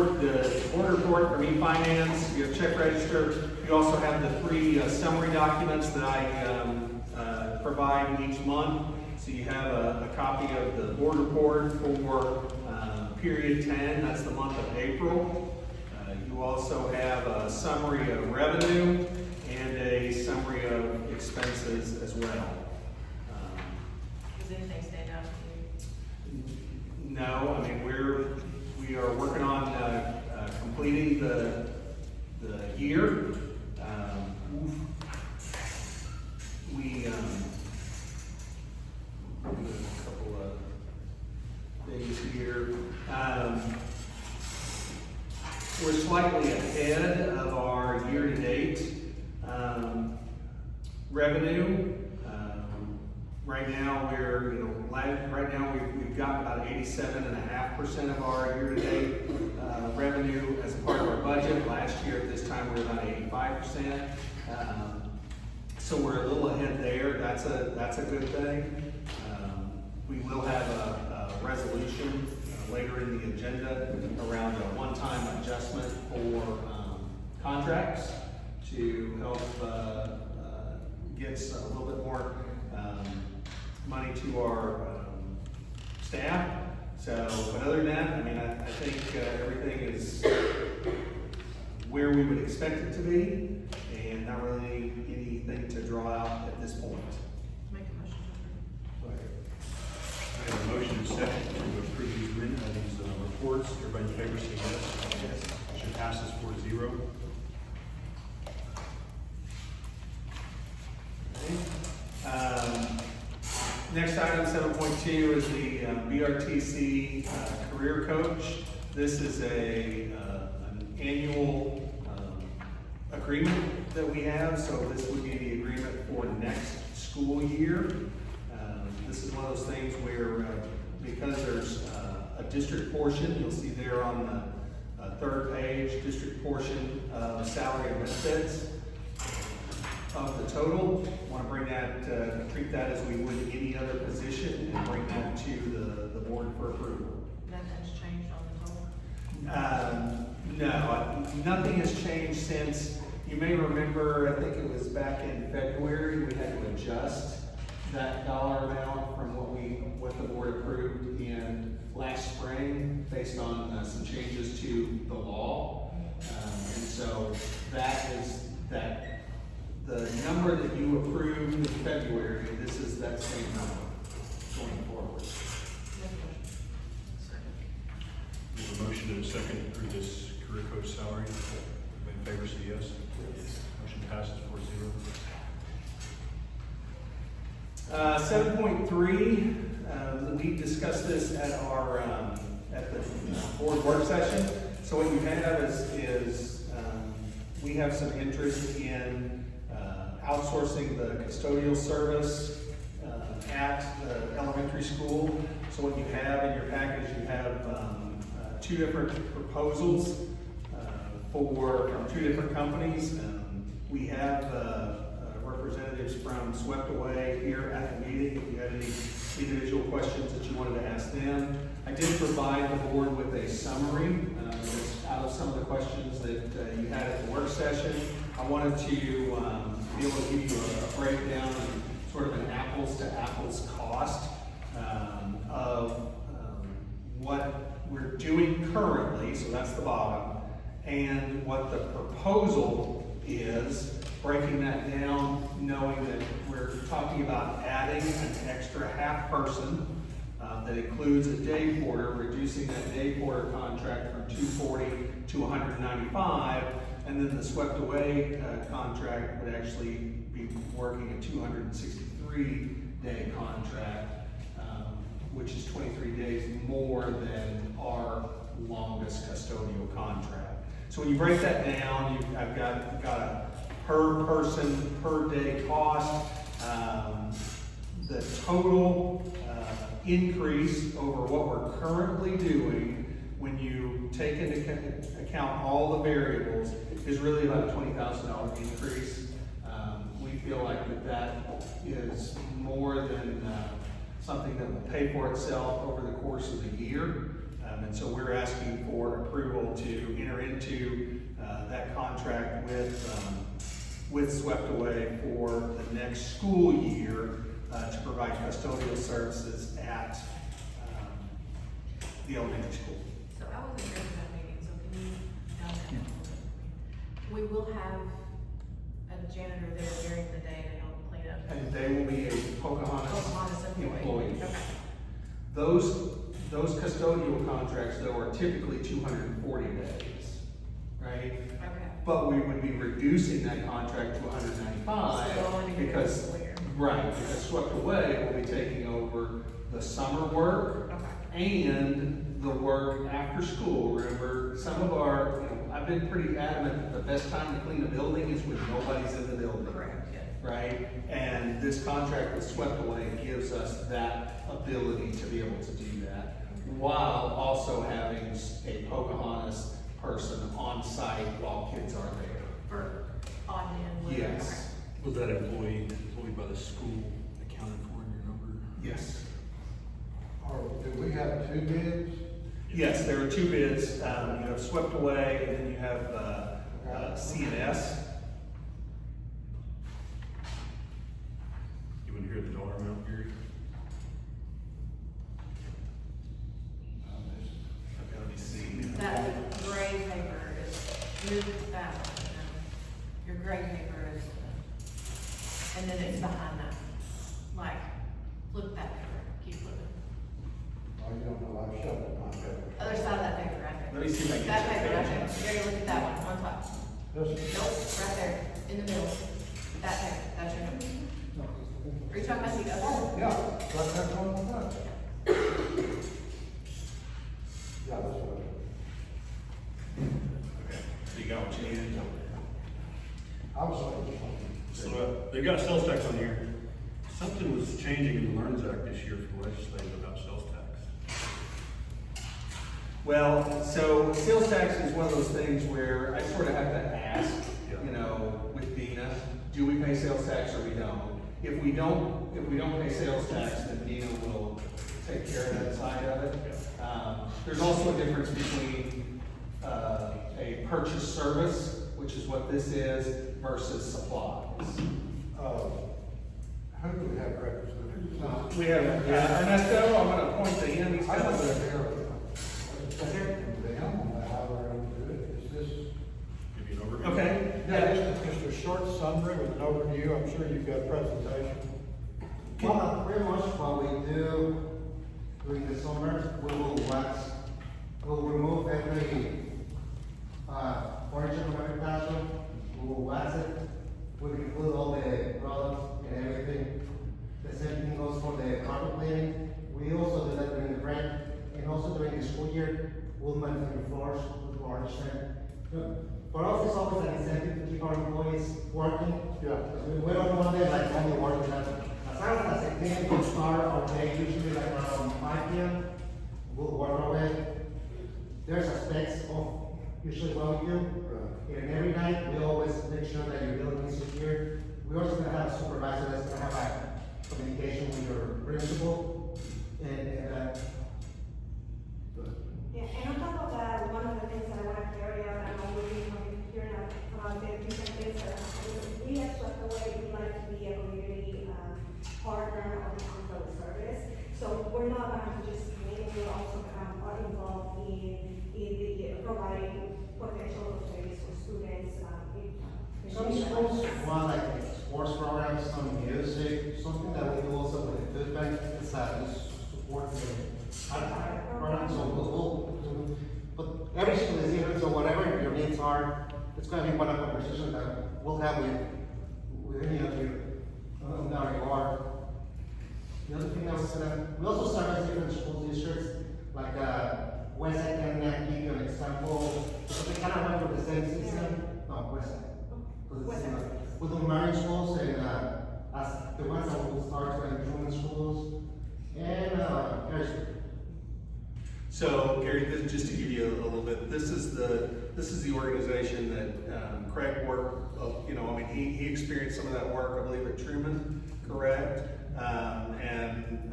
report from eFinance. You have check register. You also have the three summary documents that I provide each month. So you have a copy of the board report for period 10. That's the month of April. You also have a summary of revenue and a summary of expenses as well. Does anything stand out to you? No, I mean, we are working on completing the year. We a couple of things here. We're slightly ahead of our year-to-date revenue. Right now, we've got about 87.5% of our year-to-date revenue as a part of our budget. Last year at this time, we were about 85%. So we're a little ahead there. That's a good thing. We will have a resolution later in the agenda around a one-time adjustment for contracts to help get a little bit more money to our staff. So, but other than that, I mean, I think everything is where we would expect it to be, and not really anything to draw out at this point. Make a motion. Go ahead. I have a motion and second to approve these reports. Everybody in favor, say yes. Yes. Motion passes 4-0. Next item, 7.2, is the BRTC Career Coach. This is an annual agreement that we have, so this would be the agreement for next school year. This is one of those things where, because there's a district portion, you'll see there on the third page, district portion of salary and benefits of the total. Want to bring that, treat that as we would any other position, and bring that to the board for approval. Nothing's changed on the total? No, nothing has changed since, you may remember, I think it was back in February, we had to adjust that dollar amount from what the board approved in last spring based on some changes to the law. And so that is the number that you approved in February, this is that same number going forward. approve this career coach salary? Everybody in favor, say yes. Motion passes 4-0. 7.3, we discussed this at our, at the board work session. So what you have is we have some interest in outsourcing the custodial service at the elementary school. So what you have in your package, you have two different proposals from two different companies. We have representatives from Swept Away here at the meeting. If you had any individual questions that you wanted to ask them, I did provide the board with a summary out of some of the questions that you had at the work session. I wanted to be able to give you a breakdown and sort of an apples to apples cost of what we're doing currently, so that's the bottom, and what the proposal is, breaking that down, knowing that we're talking about adding an extra half person that includes a day porter, reducing that day porter contract from $240 to $195, and then the Swept Away contract would actually be working a 263-day contract, which is 23 days more than our longest custodial contract. So when you break that down, I've got a per person, per day cost. The total increase over what we're currently doing, when you take into account all the variables, is really about a $20,000 increase. We feel like that is more than something that will pay for itself over the course of the year. And so we're asking for approval to enter into that contract with Swept Away for the next school year to provide custodial services at the elementary school. So I wasn't here for that meeting, so can you tell me a little bit? We will have a janitor there during the day to help clean up. And they will be a Pocahontas employee. Okay. Those custodial contracts, though, are typically 240 days, right? Okay. But we would be reducing that contract to 195 because, because Swept Away will be taking over the summer work and the work after school. Remember, some of our, I've been pretty adamant that the best time to clean a building is when nobody's in the building. Correct, yes. Right? And this contract with Swept Away gives us that ability to be able to do that, while also having a Pocahontas person on site while kids are there. For odd man. Yes. Was that employed by the school accounted for in your number? Yes. Do we have two bids? Yes, there are two bids. You have Swept Away, and then you have CNS. You want to hear the dollar amount, Gary? Okay, let me see. That gray paper is, move that one. Your gray paper is, and then it's behind that. Like, flip that paper, keep flipping. Oh, you don't know, I shoved it, my paper. Other side of that paper, right there. Let me see if I can That get paper, that right there. page. Gary, look at that one, on top. This, Nope, right there, in the middle. That paper, that's your number. Are you talking about the other? yeah, right there on the front. Yeah, that's what. Okay, so you got what you needed? I was like, So they got sales tax on here. Something was changing in the Learns Act this year for the legislature about sales tax. Well, so sales tax is one of those things where I sort of have to ask, with Dina, do we pay sales tax or we don't? If we don't pay sales tax, then Dina will take care of that side of it. There's also a difference between a purchase service, which is what this is, versus supplies. who do we have represented? We have Ernesto, I'm gonna point to him, he's I got don't the. know if they're them on how they're going to do it. Is this? Give you an overview. Okay. Yeah, just a short summary with an overview. I'm sure you've got a presentation. Well, pretty much what we do during the summer, we'll remove every For us, it's always an incentive to keep our employees working. Yeah. We don't want them like only working as long as a team, we start our day usually like around 5 p.m. We'll work our way. There's aspects of usually what we do. And every night, we always make sure that your building is secure. We also gonna have a supervisor that's gonna have a communication with your principal. Yeah, and on top of that, one of the things that I want to carry out, and I'm really hearing about the different things that we at Swept Away, we like to be a community partner on the service. So we're not going to just meet, we're also are involved in the providing potential opportunities for students. Some schools want like sports programs, some music, something that we do also with the food bank, it's support the program, so but every school is different, so whatever your needs are, it's gonna be one of the conversations that we'll have with any of you in that regard. The other thing that was, we also service different school districts, like Westside can give you an example, because they kind of went through the same system, no, Westside. We do marine schools and as the ones that will start to improvement schools and So Gary, just to give you a little bit, this is the organization that Craig worked. He experienced some of that work, I believe, at Truman, correct? And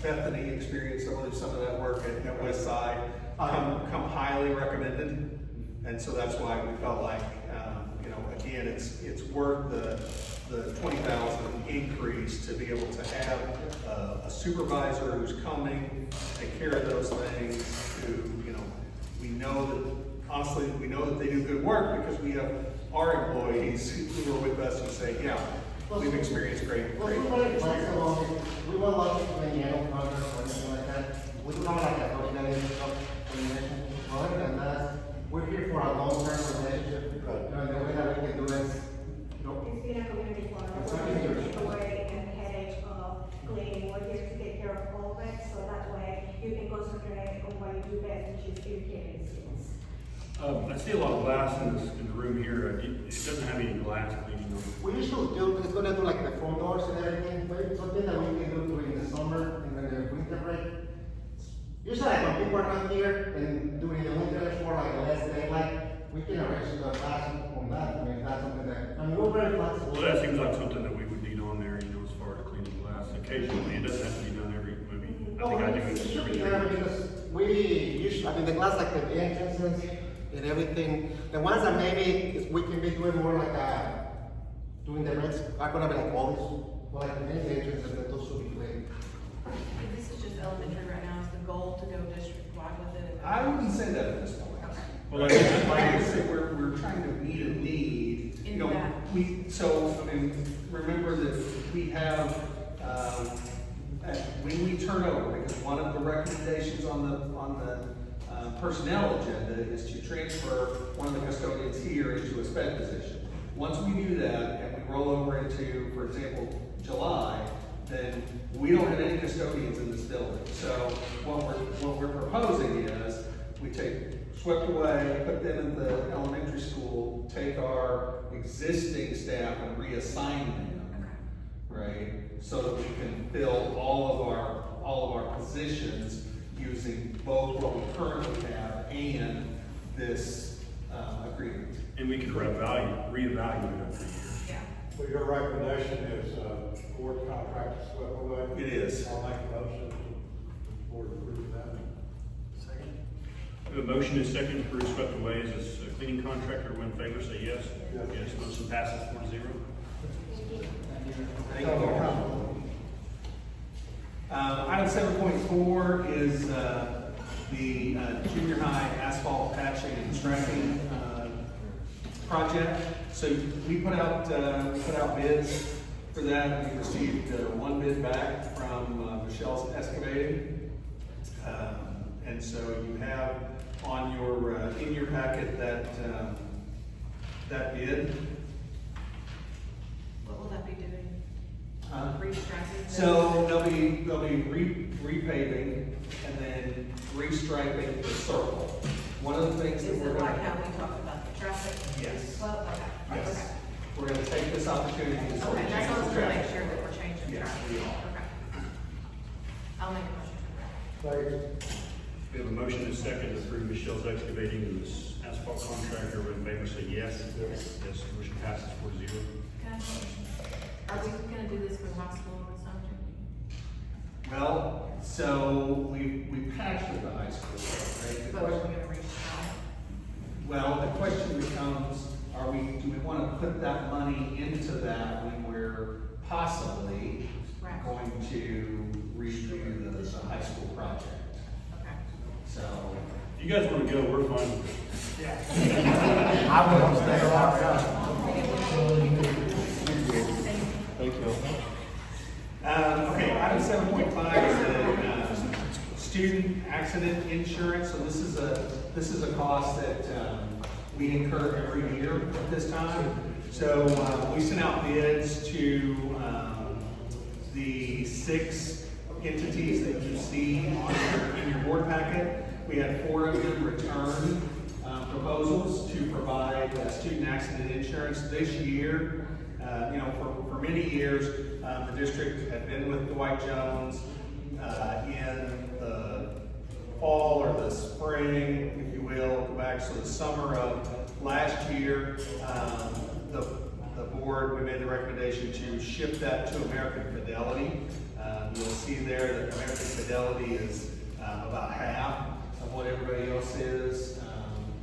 Bethany experienced, I believe, some of that work at West Side. Come highly recommended, and so that's why we felt like again, it's worth the $20,000 increase to be able to have a supervisor who's coming, take care of those things, who, we know that, honestly, we know that they do good work because we have our employees who are with us who say, yeah, we've experienced great. We're very flexible. We won't look into any annual contract or anything like that. We don't like a coordination program, and we're here for a long-term relationship. The way that we can do it, It's been a community partner, we're going to take away the headache of cleaning, we're here to take care of all of it, so that way you can concentrate on what you do best, which is educating students. I see a lot of glass in the room here. It doesn't have any glass cleaning on it. we usually do, it's gonna do like the front doors and everything, but it's something that we can do during the summer and then the winter break. Usually like when people are not here and during the winter, it's more like a less daylight, we can arrange the class on that. I mean, that's something that, we're very flexible. Well, that seems like something that we would need on there, as far as cleaning glass. Occasionally, it doesn't have to be done every movie. I think I do It it should every be year. there because we usually, the glass, like the entrances and everything, the ones that maybe we can be doing more like, doing the reds are gonna be like all these, well, like the main entrances, that those should be clean. This is just elementary right now, is the goal to go district-wide with it? I wouldn't say that at this point. Well, Like I say, we're trying to meet a need. Remember that we have, when we turn over, because one of the recommendations on the personnel agenda is to transfer one of the custodians here into a sped position. Once we do that and we roll over into, for example, July, then we don't have any custodians in this building. So what we're proposing is we take Swept Away, put them in the elementary school, take our existing staff and reassign them, right? So that we can fill all of our positions using both what we currently have and this agreement. And we could reevaluate it every year. Yeah. So your recommendation is, board contract to Swept Away? It is. I'll make a motion to board approve that. Second. We have a motion and second to approve Swept Away as a cleaning contractor. Everyone in favor, say yes. Yes, motion passes 4-0. Thank you. Item 7.4 is the junior high asphalt patching and striping project. So we put out bids for that. We received one bid back from Michelle's Excavating. And so you have on your, in your packet that bid. What will that be doing? Restriping? So they'll be repaving and then restriping the circle. one of the things that Is we're it going like to. how we talked about the traffic? Yes. Well, okay. Yes. We're going to take this opportunity to sort of Okay, that's change what I the was gonna make traffic. sure that we're changing Yes, traffic. we are. Okay. I'll make a motion for that. We have a motion and a second to approve Michelle's excavating this asphalt contractor. Everybody in favor say yes. Yes. Yes, motion passes 4-0. Can I have a motion? Are we gonna do this for the high school or something? Well, so we patched with the high school, right? The But we're question- gonna reach out. Well, the question becomes, do we want to put that money into that when we're possibly Right. going to redo the high school project? Okay. So. If you guys want to go, we're fine with it. Yeah. I will stay around. Thank you. Okay, item 7.5 is the student accident insurance. So this is a cost that we incur every year at this time. So we sent out bids to the 6 entities that you see in your board packet. We had 4 of them return proposals to provide student accident insurance this year. For many years, the district had been with Dwight Jones in the fall or the spring, if you will, go back to the summer of last year. The board, we made the recommendation to shift that to American Fidelity. You'll see there that American Fidelity is about half of what everybody else is.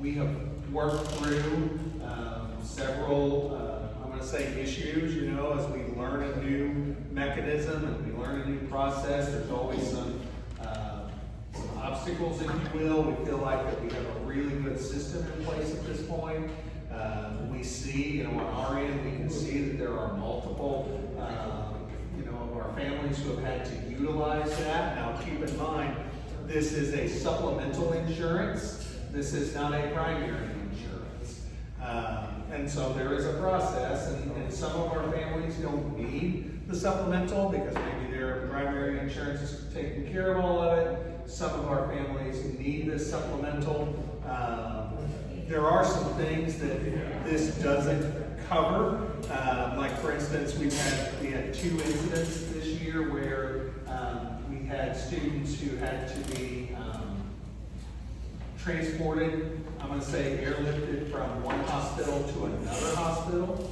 We have worked through several, I'm going to say issues, as we learn a new mechanism and we learn a new process, there's always some obstacles, if you will. We feel like that we have a really good system in place at this point. We see, on our end, we can see that there are multiple, of our families who have had to utilize that. Now, keep in mind, this is a supplemental insurance. This is not a primary insurance. And so there is a process, and some of our families don't need the supplemental because maybe their primary insurance is taking care of all of it. Some of our families need this supplemental. There are some things that this doesn't cover. Like for instance, we had 2 incidents this year where we had students who had to be transported, I'm going to say airlifted from one hospital to another hospital.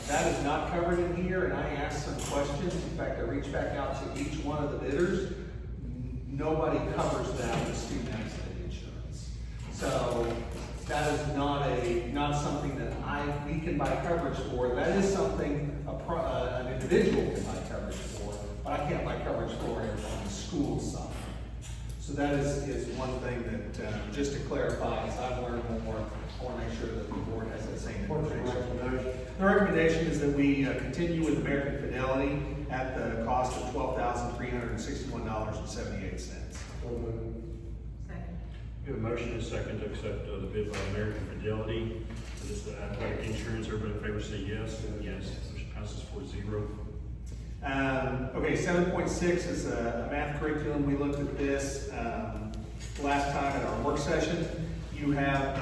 That is not covered in here, and I asked some questions. In fact, I reached back out to each one of the bidders. Nobody covers that with student accident insurance. So that is not something that we can buy coverage for. That is something an individual can buy coverage for, but I can't buy coverage for it on the school side. So that is one thing that, just to clarify, as I've learned more, I want to make sure that the board has that same information. The recommendation is that we continue with American Fidelity at the cost of $12,361.78. Second. We have a motion and a second to accept the bid by American Fidelity for this athletic insurance. Everybody in favor say yes. Yes. Motion passes 4-0. Okay, 7.6 is a math curriculum. We looked at this last time at our work session. You have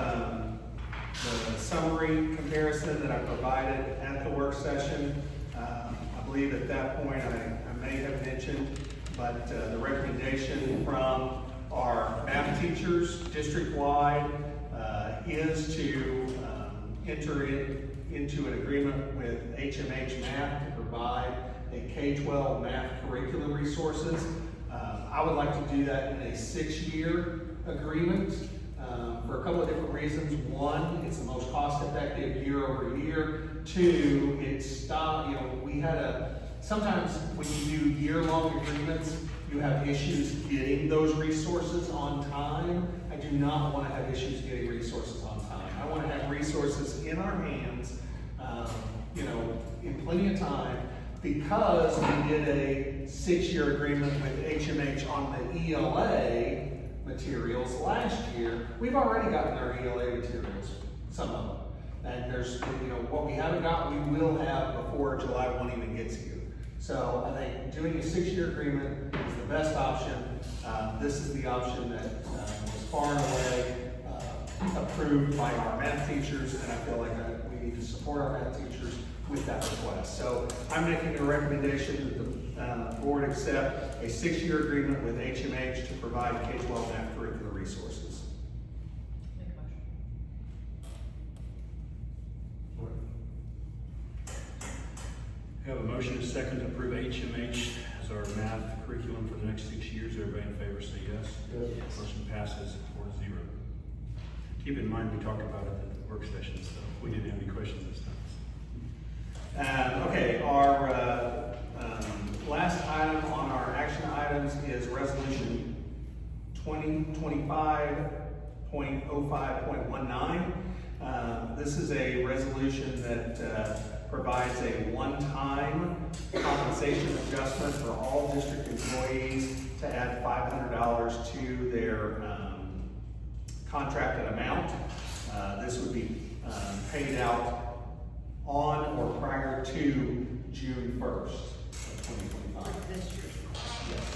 the summary comparison that I provided at the work session. I believe at that point I may have mentioned, but the recommendation from our math teachers district-wide is to enter into an agreement with HMH Math to provide a K-12 math curriculum resources. I would like to do that in a 6-year agreement for a couple of different reasons. One, it's the most cost-effective year over year. 2, sometimes when you do year-long agreements, you have issues getting those resources on time. I do not want to have issues getting resources on time. I want to have resources in our hands, in plenty of time, because we did a 6-year agreement with HMH on the ELA materials last year. We've already gotten our ELA materials, some of them. And there's, what we haven't got, we will have before July 1 even gets here. So I think doing a 6-year agreement is the best option. This is the option that was far and away approved by our math teachers, and I feel like we need to support our math teachers with that request. So I'm making a recommendation that the board accept a 6-year agreement with HMH to provide K-12 math curricular resources. We have a motion and a second to approve HMH as our math curriculum for the next 6 years. Everybody in favor say yes. Yes. Motion passes 4-0. Keep in mind, we talked about it at the work session, so we didn't have any questions this time. Okay, our last item on our action items is resolution 2025.05.19. This is a resolution that provides a one-time compensation adjustment for all district employees to add $500 to their contracted amount. This would be paid out on or prior to June 1st of 2025. Like this year. Yes.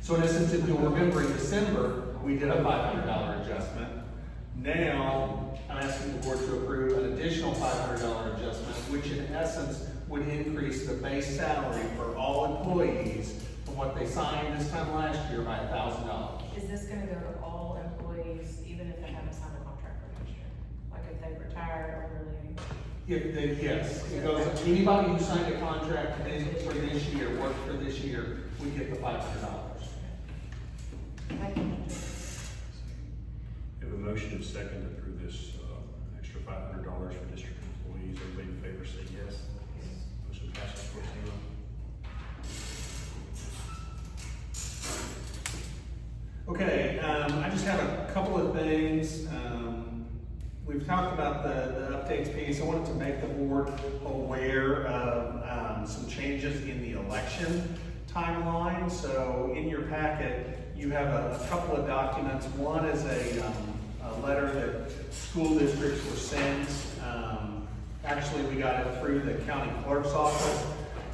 So in essence, if you'll remember, in December, we did a $500 adjustment. Now, I'm asking the board to approve an additional $500 adjustment, which in essence would increase the base salary for all employees from what they signed this time last year by $1,000. Is this gonna go to all employees, even if they haven't signed a contract for next year? Like if they retire or really? If they, yes, it goes, anybody who signed a contract for this year, worked for this year, we get the $500. Thank you. We have a motion and a second to approve this extra $500 for district employees. Everybody in favor say yes. Motion passes 4-0. Okay, I just have a couple of things. We've talked about the updates piece. I wanted to make the board aware of some changes in the election timeline. So in your packet, you have a couple of documents. One is a letter that school districts were sent. Actually, we got it through the county clerk's office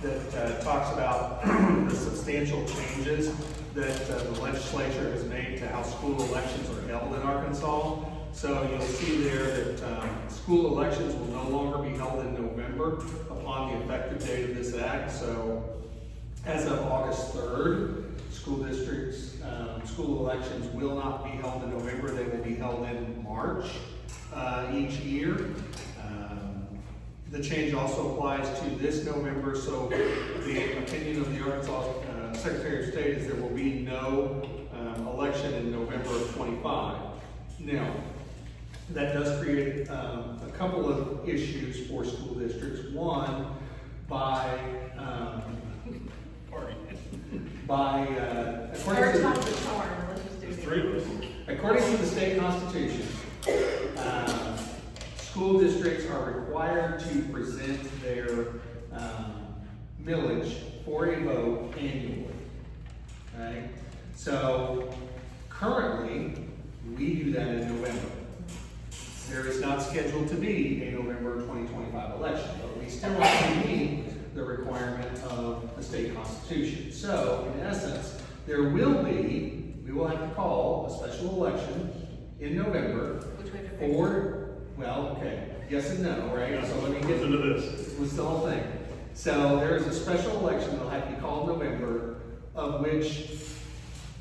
that talks about the substantial changes that the legislature has made to how school elections are held in Arkansas. So you'll see there that school elections will no longer be held in November upon the effective date of this act. So as of August 3rd, school districts, school elections will not be held in November. They will be held in March each year. The change also applies to this November, so the opinion of the Arkansas Secretary of State is there will be no election in November of 25. Now, that does create a couple of issues for school districts. One, according to the state constitution, school districts are required to present their millage for a vote annually. Right? So currently, we do that in November. There is not scheduled to be a November 2025 election, but we still have to meet the requirement of the state constitution. So in essence, we will have to call a special election in November yes and no, right? Yeah, so let me get into this. What's the whole thing? So there is a special election that will have to be called in November, of which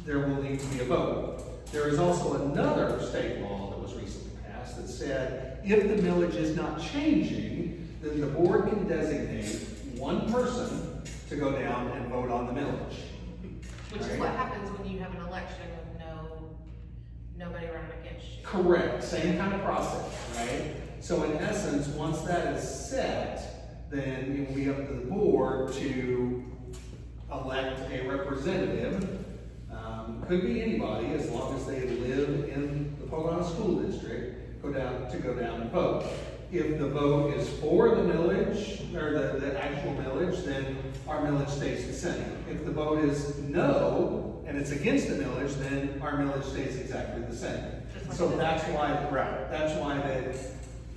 there will need to be a vote. There is also another state law that was recently passed that said if the millage is not changing, then the board can designate one person to go down and vote on the millage. Which is what happens when you have an election with nobody running against you. Correct, same kind of process, right? So in essence, once that is set, then it will be up to the board to elect a representative. Could be anybody, as long as they live in the Pocahontas School District, go down and vote. If the vote is for the millage, or the actual millage, then our millage stays the same. If the vote is no, and it's against the millage, then our millage stays exactly the same. So that's why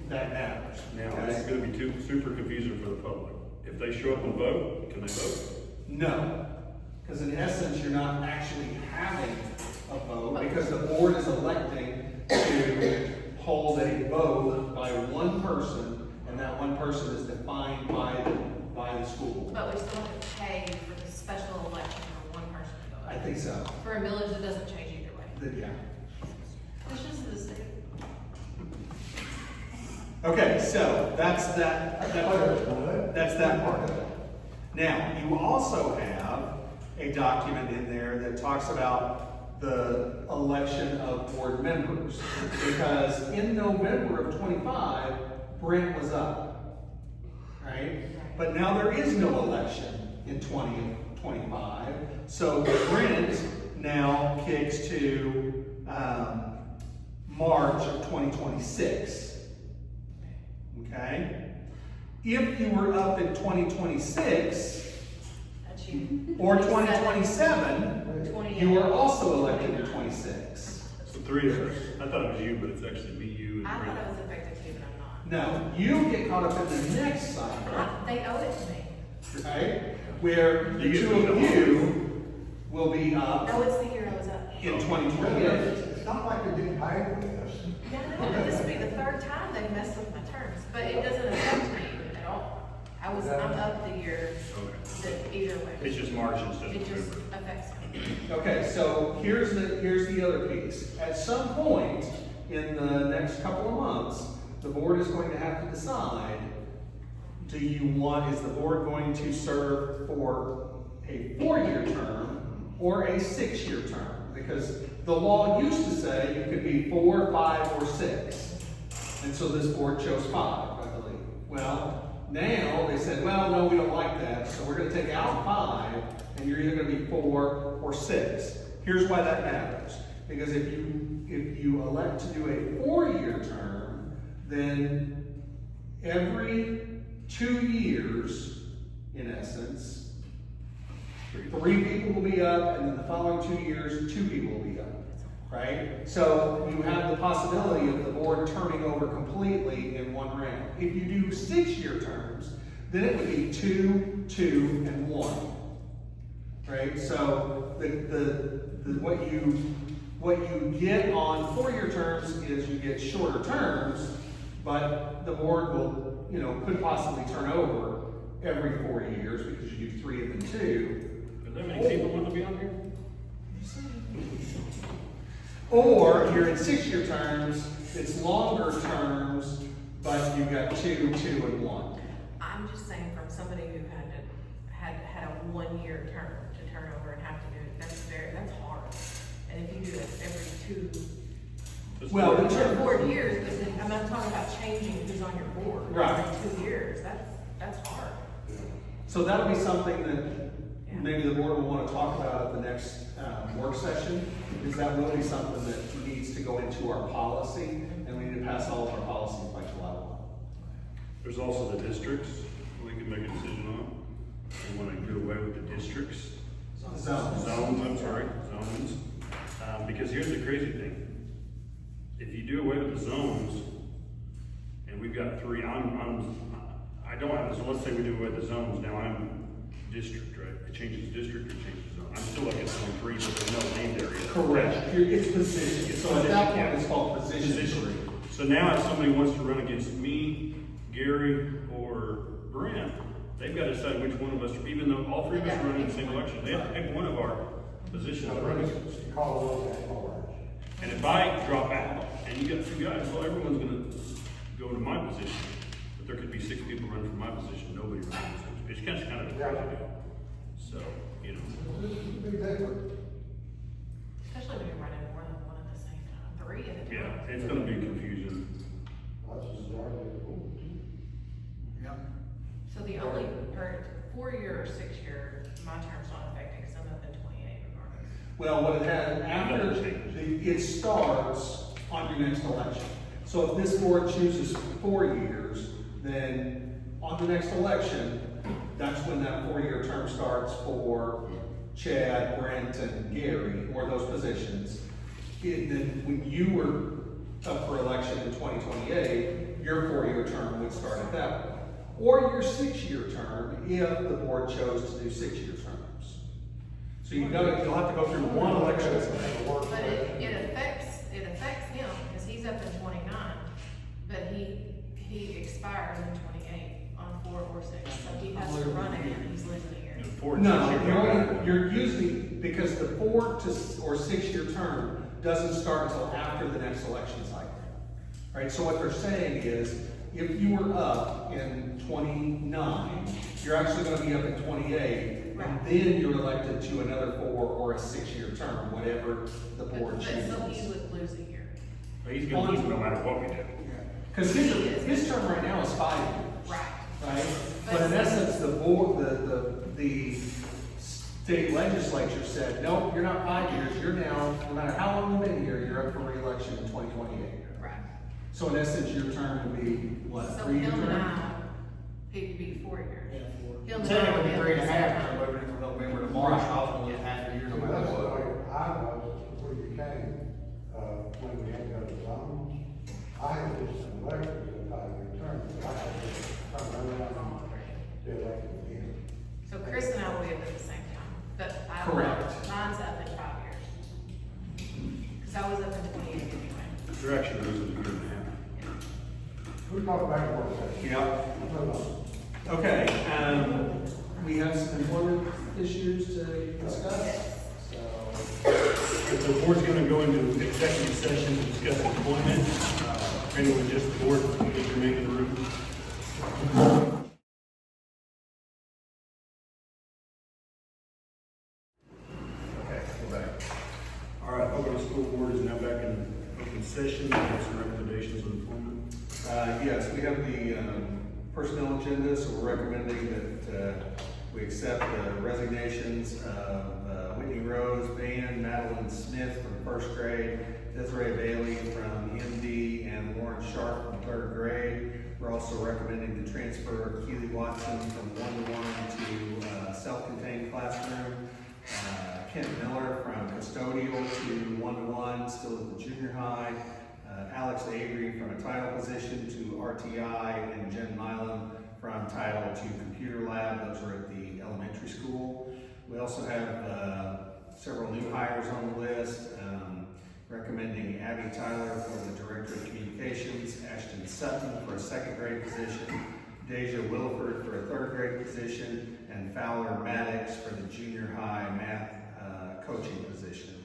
that matters. Now, this is going to be super confusing for the public. If they show up and vote, can they vote? No, because in essence, you're not actually having a vote, because the board is electing to hold a vote by one person, and that one person is defined by the school board. But we still have to pay for the special election for one person to go. I think so. For a millage, it doesn't change either way. Yeah. It's just the state. Okay, so that's that part of it. Now, you also have a document in there that talks about the election of board members. Because in November of 25, Brent was up, right? But now there is no election in 2025. So Brent now kicks to March of 2026. Okay? If you were up in 2026 or 2027, you are also elected in 26. So three of us. I thought it was you, but it's actually me, you, and I Brent. thought it was effective too, but I'm not. No, you get caught up in the next cycle, They owe it to me. right? Where the two of you will be up No, it's the year I was up. in 2028. It's not like they're getting paid for this. No, this will be the third time they've messed with my terms, but it doesn't affect me at all. I'm up the year, that either way. It's just March instead of It just November. affects me. Okay, so here's the other piece. At some point in the next couple of months, the board is going to have to decide, is the board going to serve for a 4-year term or a 6-year term? Because the law used to say you could be 4, 5, or 6. And so this board chose 5, I believe. Well, now they said, well, no, we don't like that, so we're going to take out 5, and you're either going to be 4 or 6. Here's why that matters. Because if you elect to do a 4-year term, then every 2 years, in essence, 3 people will be up, and then the following 2 years, 2 people will be up, right? So you have the possibility of the board turning over completely in one round. If you do 6-year terms, then it would be 2, 2, and 1, right? So what you get on 4-year terms is you get shorter terms, but the board will, could possibly turn over every 4 years because you do 3 and then 2. Are there many people want to be on here? Or you're in 6-year terms, it's longer terms, but you've got 2, 2, and 1. I'm just saying from somebody who had a 1-year term to turn over and have to do it, that's hard. And if you do it every 4 years, but then I'm not talking about changing who's on your board. Right. Every 2 years, that's hard. So that'll be something that maybe the board will want to talk about at the next work session, is that will be something that needs to go into our policy, and we need to pass all of our policies by July 1. There's also the districts we can make a decision on. We want to do away with the districts. Zones, I'm sorry, zones. Because here's the crazy thing. If you do away with the zones, and we've got 3, I don't have this, so let's say we do away with the zones, now I'm district, right? It changes district or changes zone. I'm still like at zone 3, but there's no named area. Correct. It's position. So at that point, it's called position 3. So now if somebody wants to run against me, Gary, or Brent, they've got to decide which one of us, even though all 3 of us are running the same election, they have to pick one of our positions. And if I drop out, and you got 2 guys, well, everyone's gonna go to my position. But there could be 6 people running for my position, nobody runs for it. It's kind of a crazy deal. So, Especially when you're running more than one at the same time, 3 at a time. yeah, it's gonna be confusing. So the only, or 4-year or 6-year, my term's not affected because I'm up in 28 regardless. Well, what it had, it starts on your next election. So if this board chooses 4 years, then on the next election, that's when that 4-year term starts for Chad, Brent, and Gary, or those positions. Then when you were up for election in 2028, your 4-year term would start at that point. Or your 6-year term if the board chose to do 6-year terms. So So you'll have to go through one election cycle. But it affects him, because he's up in 29, but he expires in 28 on 4 or 6, so he has to run again, he's losing a year. No, you're usually, because the 4 or 6 year term doesn't start until after the next election cycle. Right, so what they're saying is, if you were up in 29, you're actually gonna be up in 28, and then you're elected to another 4 or a 6 year term, whatever the board chooses. But so he would lose a year. He's gonna lose no matter what we do. Because his term right now is 5 years. Right? But in essence, the board, the state legislature said, no, you're not 5 years, you're now, no matter how long you've been here, you're up for re-election in 2028. Right. So in essence, your term would be, what, So 3 year him and term? I, he could be 4 years. He'll be Technically, on 3.5, the I'm moving from November to March, I was gonna lose half a year no matter That's the what. way I was before you came, when we had those zones. I had just some elections in 5-year terms, but I had to turn around and be elected again. So Chris and I will be up at the same time, but mine's up in 5 years. Because I was up in 28 anyway. You're actually losing a year and a half. Who talked about the work session? Yeah. Okay, we have some employment issues to discuss. If the board's gonna go into executive session to discuss employment, anyone just the board, please remain in the room. Okay, we're back. All right, Pocahontas School Board is now back in open session. We have some recommendations on employment. Yes, we have the personnel agenda, so we're recommending that we accept the resignations of Whitney Rose, Van, Madeline Smith from first grade, Desiree Bailey from MD, and Lauren Sharp from third grade. We're also recommending the transfer of Keely Watson from one-to-one to self-contained classroom. Kent Miller from custodial to one-to-one, still at the junior high. Alex Avery from a title position to RTI, and Jen Milam from title to computer lab. Those are at the elementary school. We also have several new hires on the list, recommending Abby Tyler for the Director of Communications, Ashton Sutton for a second grade position, Deja Williford for a third grade position, and Fowler Maddox for the junior high math coaching position.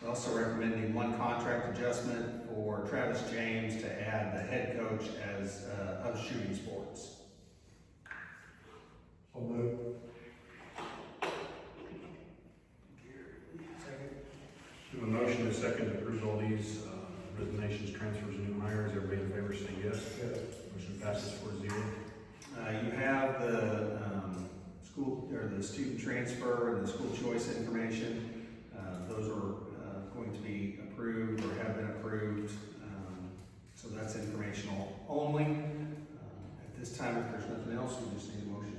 We're also recommending one contract adjustment for Travis James to add the head coach as of shooting sports. So moved. We have a motion and a second to approve all these resignations, transfers, and new hires. Everybody in favor say yes. Yes. Motion passes 4-0. You have the school or the student transfer and the school choice information. Those are going to be approved or have been approved. So that's informational only. At this time, if there's nothing else, we just need a motion